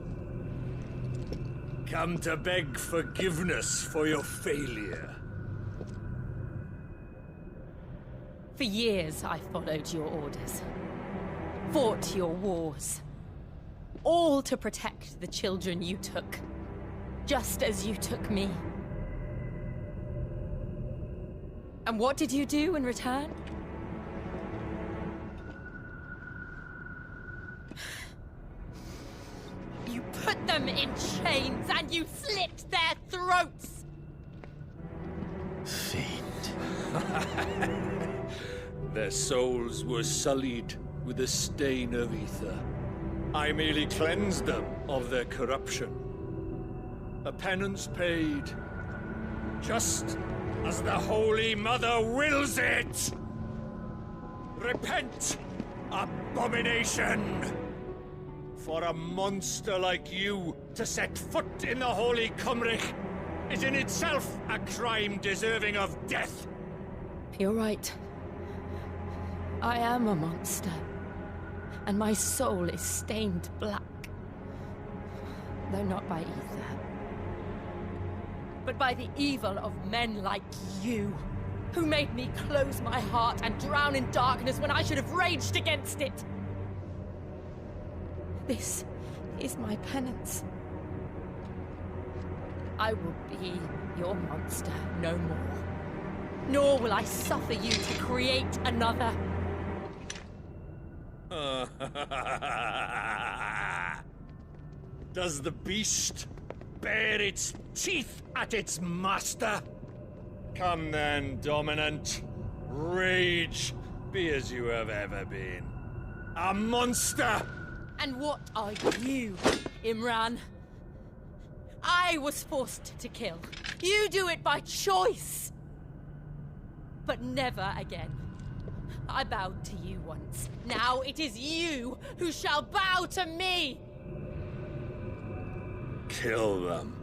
Come to beg forgiveness for your failure. For years, I followed your orders. Fought your wars. All to protect the children you took. Just as you took me. And what did you do in return? You put them in chains and you slit their throats! Fiend. Their souls were sullied with the stain of ether. I merely cleansed them of their corruption. A penance paid, just as the Holy Mother wills it! Repent, abomination! For a monster like you to set foot in the Holy Cymric is in itself a crime deserving of death. You're right. I am a monster. And my soul is stained black. Though not by ether. But by the evil of men like you, who made me close my heart and drown in darkness when I should have raged against it. This is my penance. I will be your monster no more. Nor will I suffer you to create another. Does the beast bare its teeth at its master? Come then, dominant. Rage, be as you have ever been. A monster! And what are you, Imran? I was forced to kill. You do it by choice. But never again. I bowed to you once. Now it is you who shall bow to me! Kill them.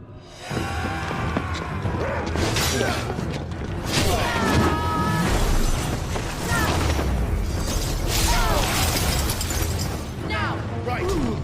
Now! Right!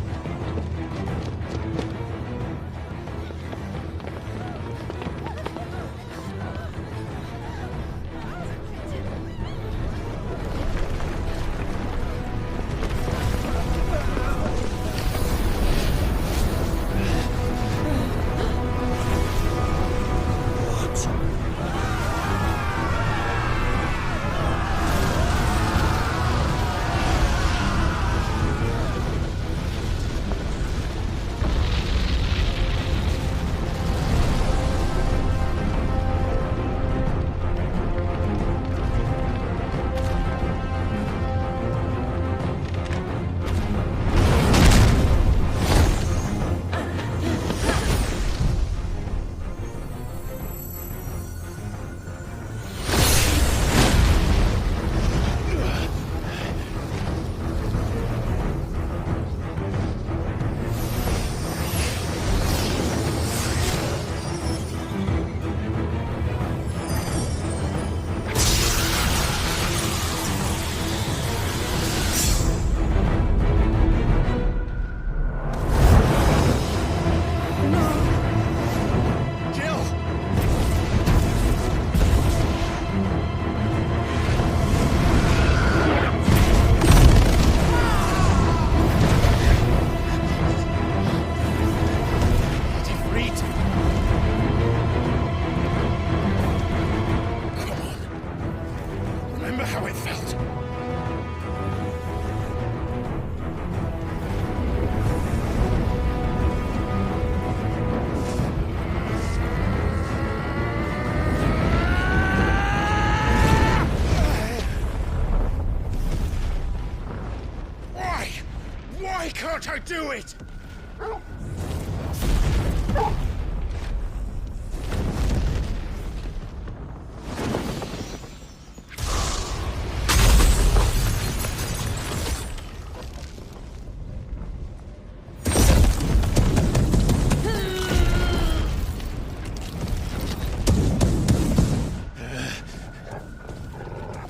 do it!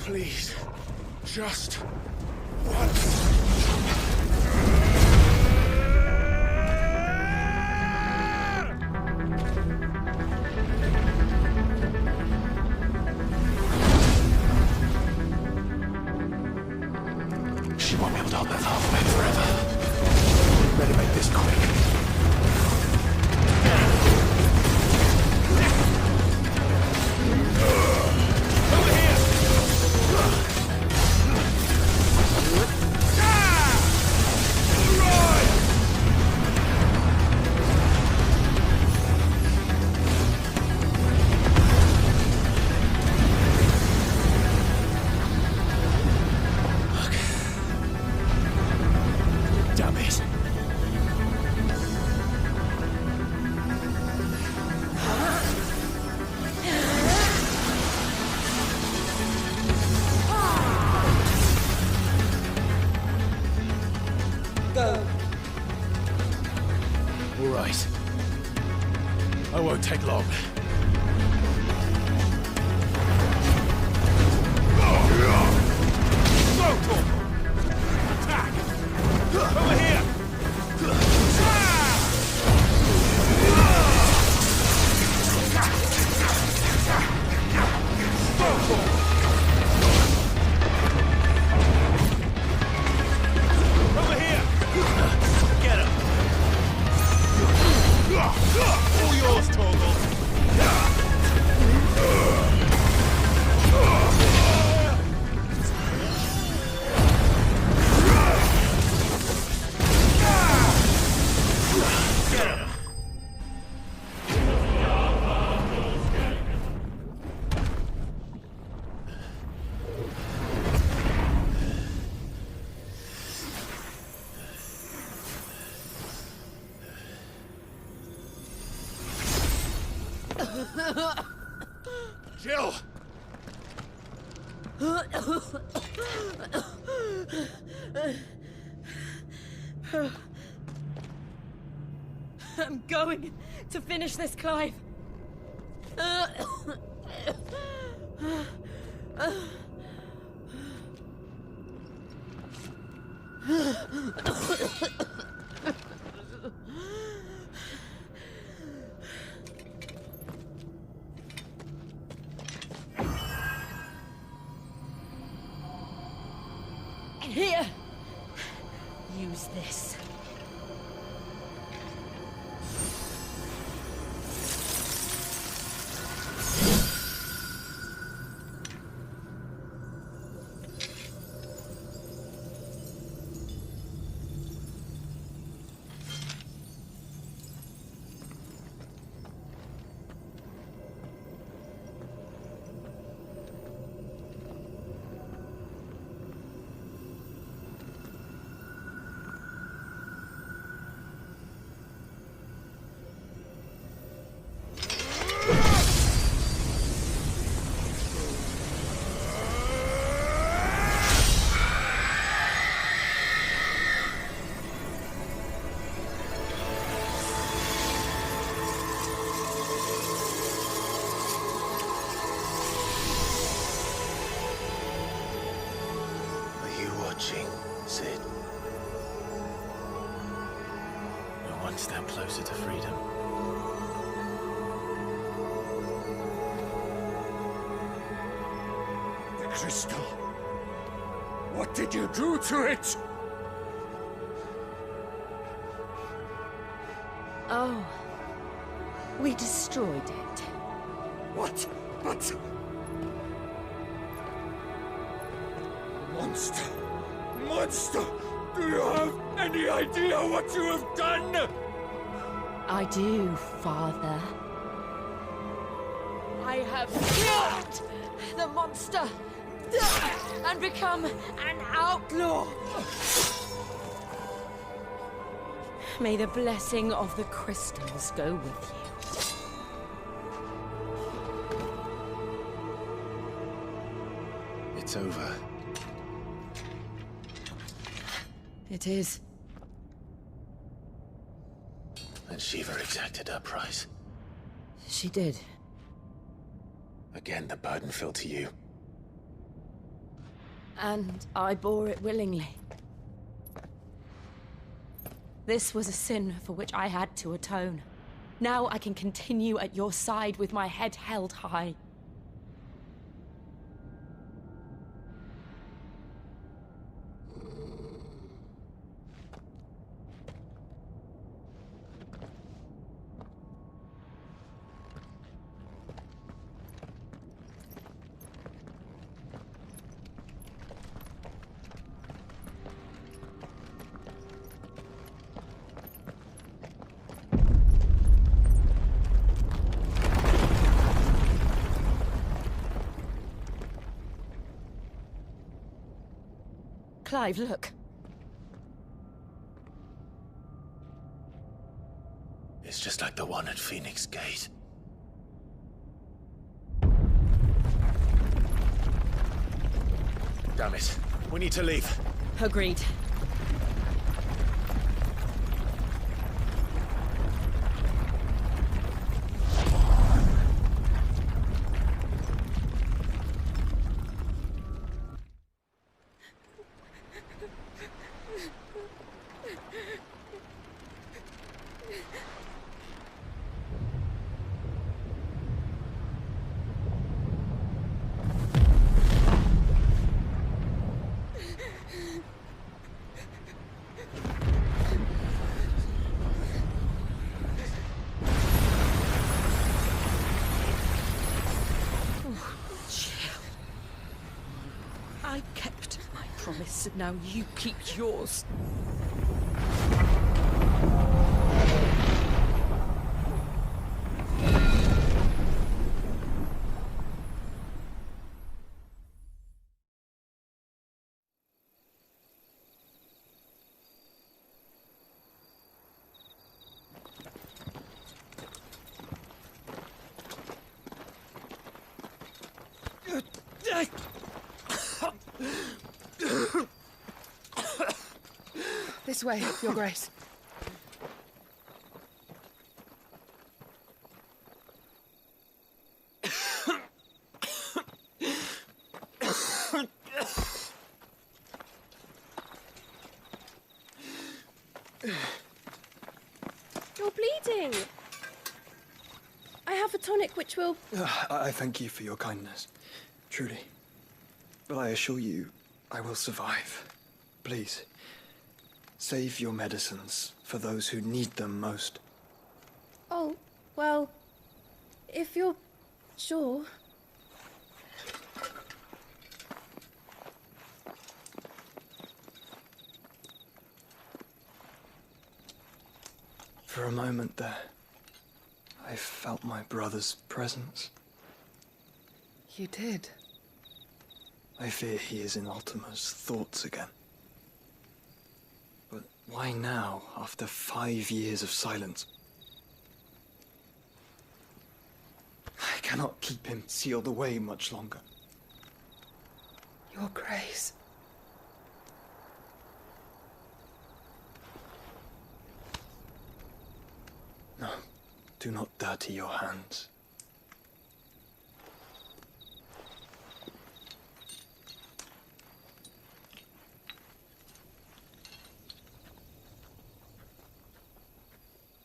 Please, just once. She won't be able to hold that halfway forever. Better make this quick. Damn it. Go. All right. I won't take long. Attack! Over here! Over here! Get him! All yours, Torgal! Jill! I'm going to finish this, Clive. Here! Use this. Sid. We're one step closer to freedom. The crystal. What did you do to it? Oh. We destroyed it. What? But... Monster! Monster! Do you have any idea what you have done? I do, Father. I have killed the monster and become an outlaw. May the blessing of the crystals go with you. It's over. It is. And Shiva exacted her price. She did. Again, the burden fell to you. And I bore it willingly. This was a sin for which I had to atone. Now I can continue at your side with my head held high. Clive, look. It's just like the one at Phoenix Gate. Damn it. We need to leave. Agreed. I kept my promise, and now you keep yours. This way, Your Grace. You're bleeding. I have a tonic which will... I thank you for your kindness, truly. But I assure you, I will survive. Please, save your medicines for those who need them most. Oh, well, if you're sure. For a moment there, I felt my brother's presence. You did? I fear he is in Ultima's thoughts again. But why now, after 5 years of silence? I cannot keep him sealed away much longer. Your Grace. No, do not dirty your hands.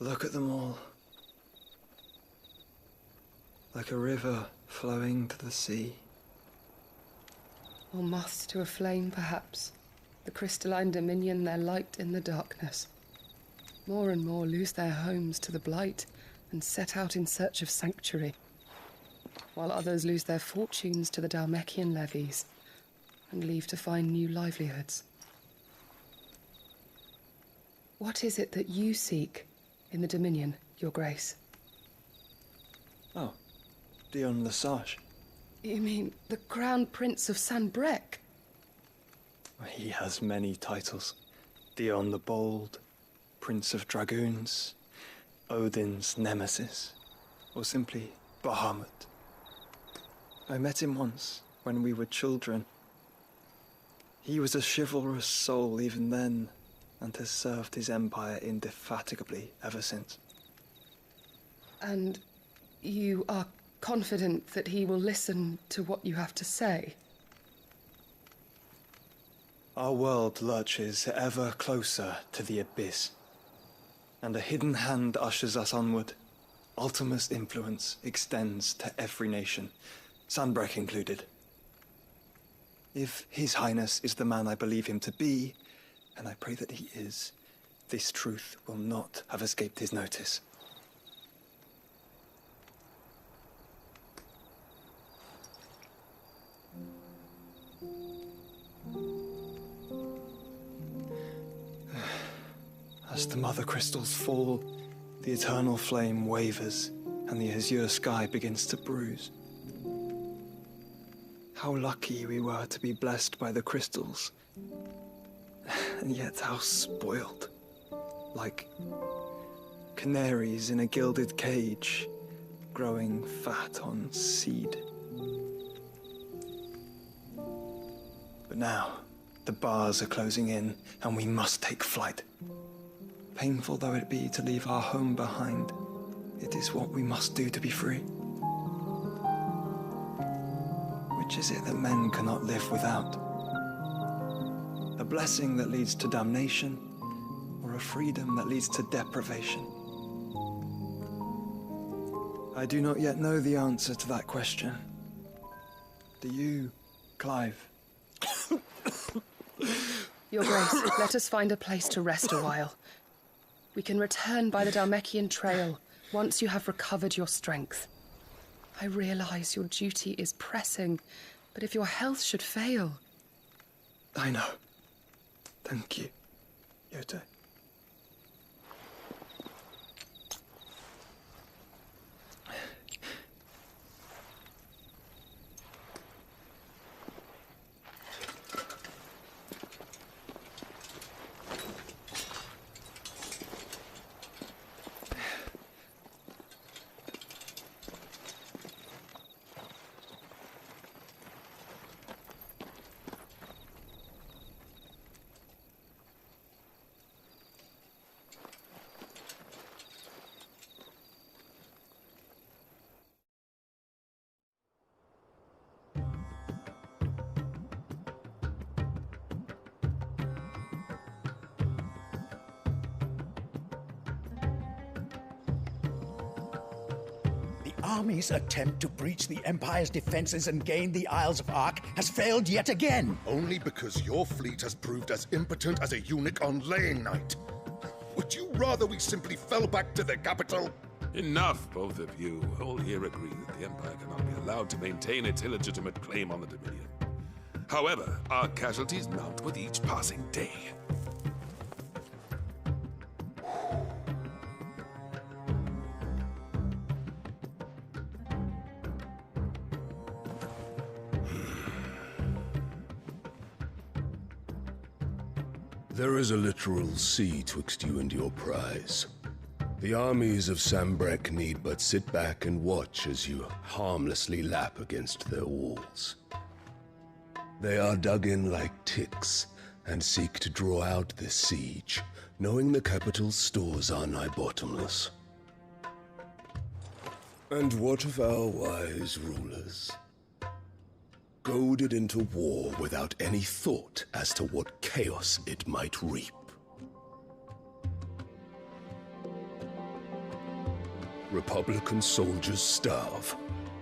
Look at them all. Like a river flowing to the sea. Or moths to a flame, perhaps. The crystalline dominion their light in the darkness. More and more lose their homes to the blight and set out in search of sanctuary, while others lose their fortunes to the Dalmekian levies and leave to find new livelihoods. What is it that you seek in the Dominion, Your Grace? Oh, Dion Lesage. You mean the Crown Prince of Sanbreque? He has many titles. Dion the Bold, Prince of Dragoons, Odin's nemesis, or simply Bahamut. I met him once when we were children. He was a chivalrous soul even then, and has served his empire indefatigably ever since. And you are confident that he will listen to what you have to say? Our world lurches ever closer to the abyss, and a hidden hand ushers us onward. Ultima's influence extends to every nation, Sanbreque included. If His Highness is the man I believe him to be, and I pray that he is, this truth will not have escaped his notice. As the mother crystals fall, the eternal flame wavers, and the azure sky begins to bruise. How lucky we were to be blessed by the crystals, and yet how spoiled. Like canaries in a gilded cage, growing fat on seed. But now, the bars are closing in, and we must take flight. Painful though it be to leave our home behind, it is what we must do to be free. Which is it that men cannot live without? A blessing that leads to damnation, or a freedom that leads to deprivation? I do not yet know the answer to that question. Do you, Clive? Your Grace, let us find a place to rest a while. We can return by the Dhalmekian trail once you have recovered your strength. I realize your duty is pressing, but if your health should fail... I know. Thank you, Yote. Army's attempt to breach the Empire's defenses and gain the Isles of Ark has failed yet again. Only because your fleet has proved as impotent as a eunuch on laying night. Would you rather we simply fell back to the capital? Enough, both of you. All here agree that the Empire cannot be allowed to maintain its illegitimate claim on the Dominion. However, our casualties mount with each passing day. There is a literal sea twixt you and your prize. The armies of Sanbreque need but sit back and watch as you harmlessly lap against their walls. They are dug in like ticks and seek to draw out this siege, knowing the capital's stores are nigh bottomless. And what of our wise rulers? Goaded into war without any thought as to what chaos it might reap. Republican soldiers starve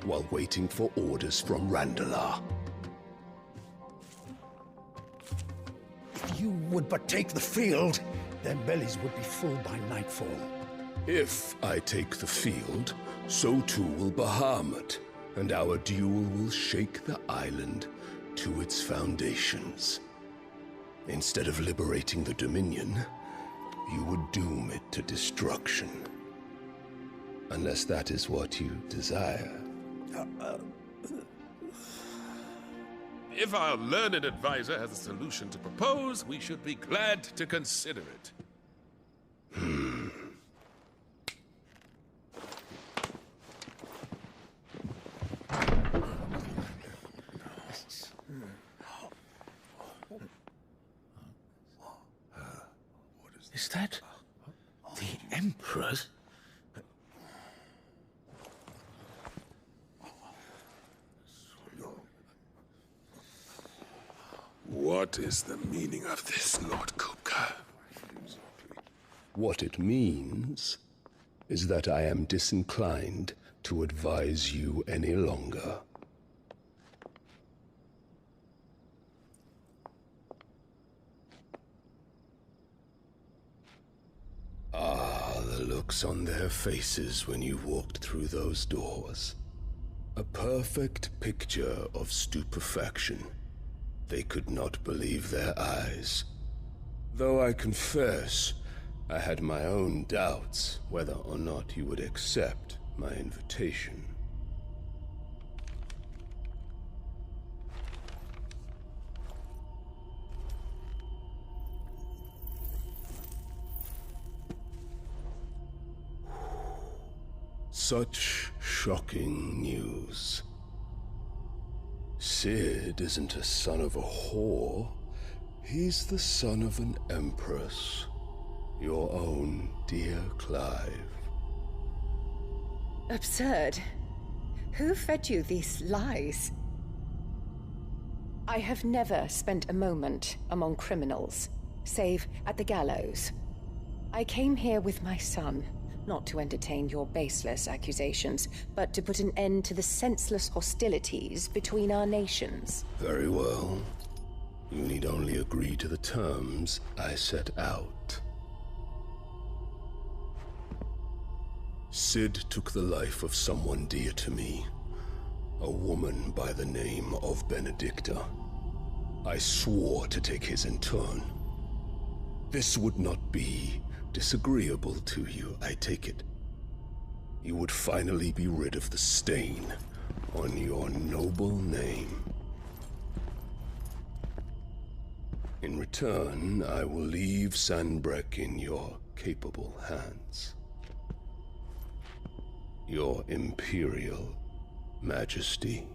while waiting for orders from Randalar. If you would but take the field, their bellies would be full by nightfall. If I take the field, so too will Bahamut, and our duel will shake the island to its foundations. Instead of liberating the Dominion, you would doom it to destruction. Unless that is what you desire. If our learned advisor has a solution to propose, we should be glad to consider it. Is that the Emperor's? What is the meaning of this, Lord Kupka? What it means is that I am disinclined to advise you any longer. Ah, the looks on their faces when you walked through those doors. A perfect picture of stupefaction. They could not believe their eyes. Though I confess, I had my own doubts whether or not you would accept my invitation. Such shocking news. Sid isn't a son of a whore. He's the son of an empress. Your own dear Clive. Absurd. Who fed you these lies? I have never spent a moment among criminals, save at the gallows. I came here with my son, not to entertain your baseless accusations, but to put an end to the senseless hostilities between our nations. Very well. You need only agree to the terms I set out. Sid took the life of someone dear to me, a woman by the name of Benedicta. I swore to take his in turn. This would not be disagreeable to you, I take it. You would finally be rid of the stain on your noble name. In return, I will leave Sanbreque in your capable hands. Your Imperial Majesty.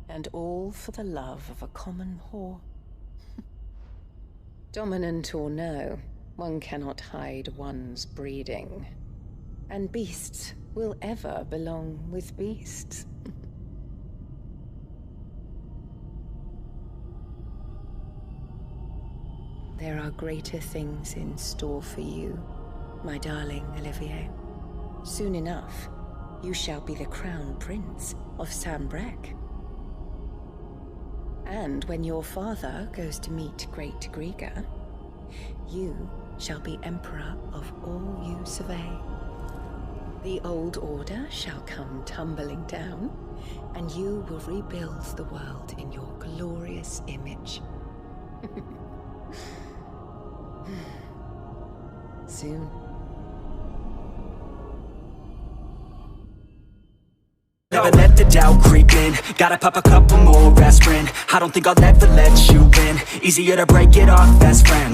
And all for the love of a common whore. Dominant or no, one cannot hide one's breeding. And beasts will ever belong with beasts. There are greater things in store for you, my darling Olivier. Soon enough, you shall be the crown prince of Sanbreque. And when your father goes to meet Great Griga, you shall be emperor of all you survey. The old order shall come tumbling down, and you will rebuild the world in your glorious image. Soon. Never let the doubt creep in. Gotta pop a couple more aspirin. I don't think I'll ever let you in. Easier to break it off best friends.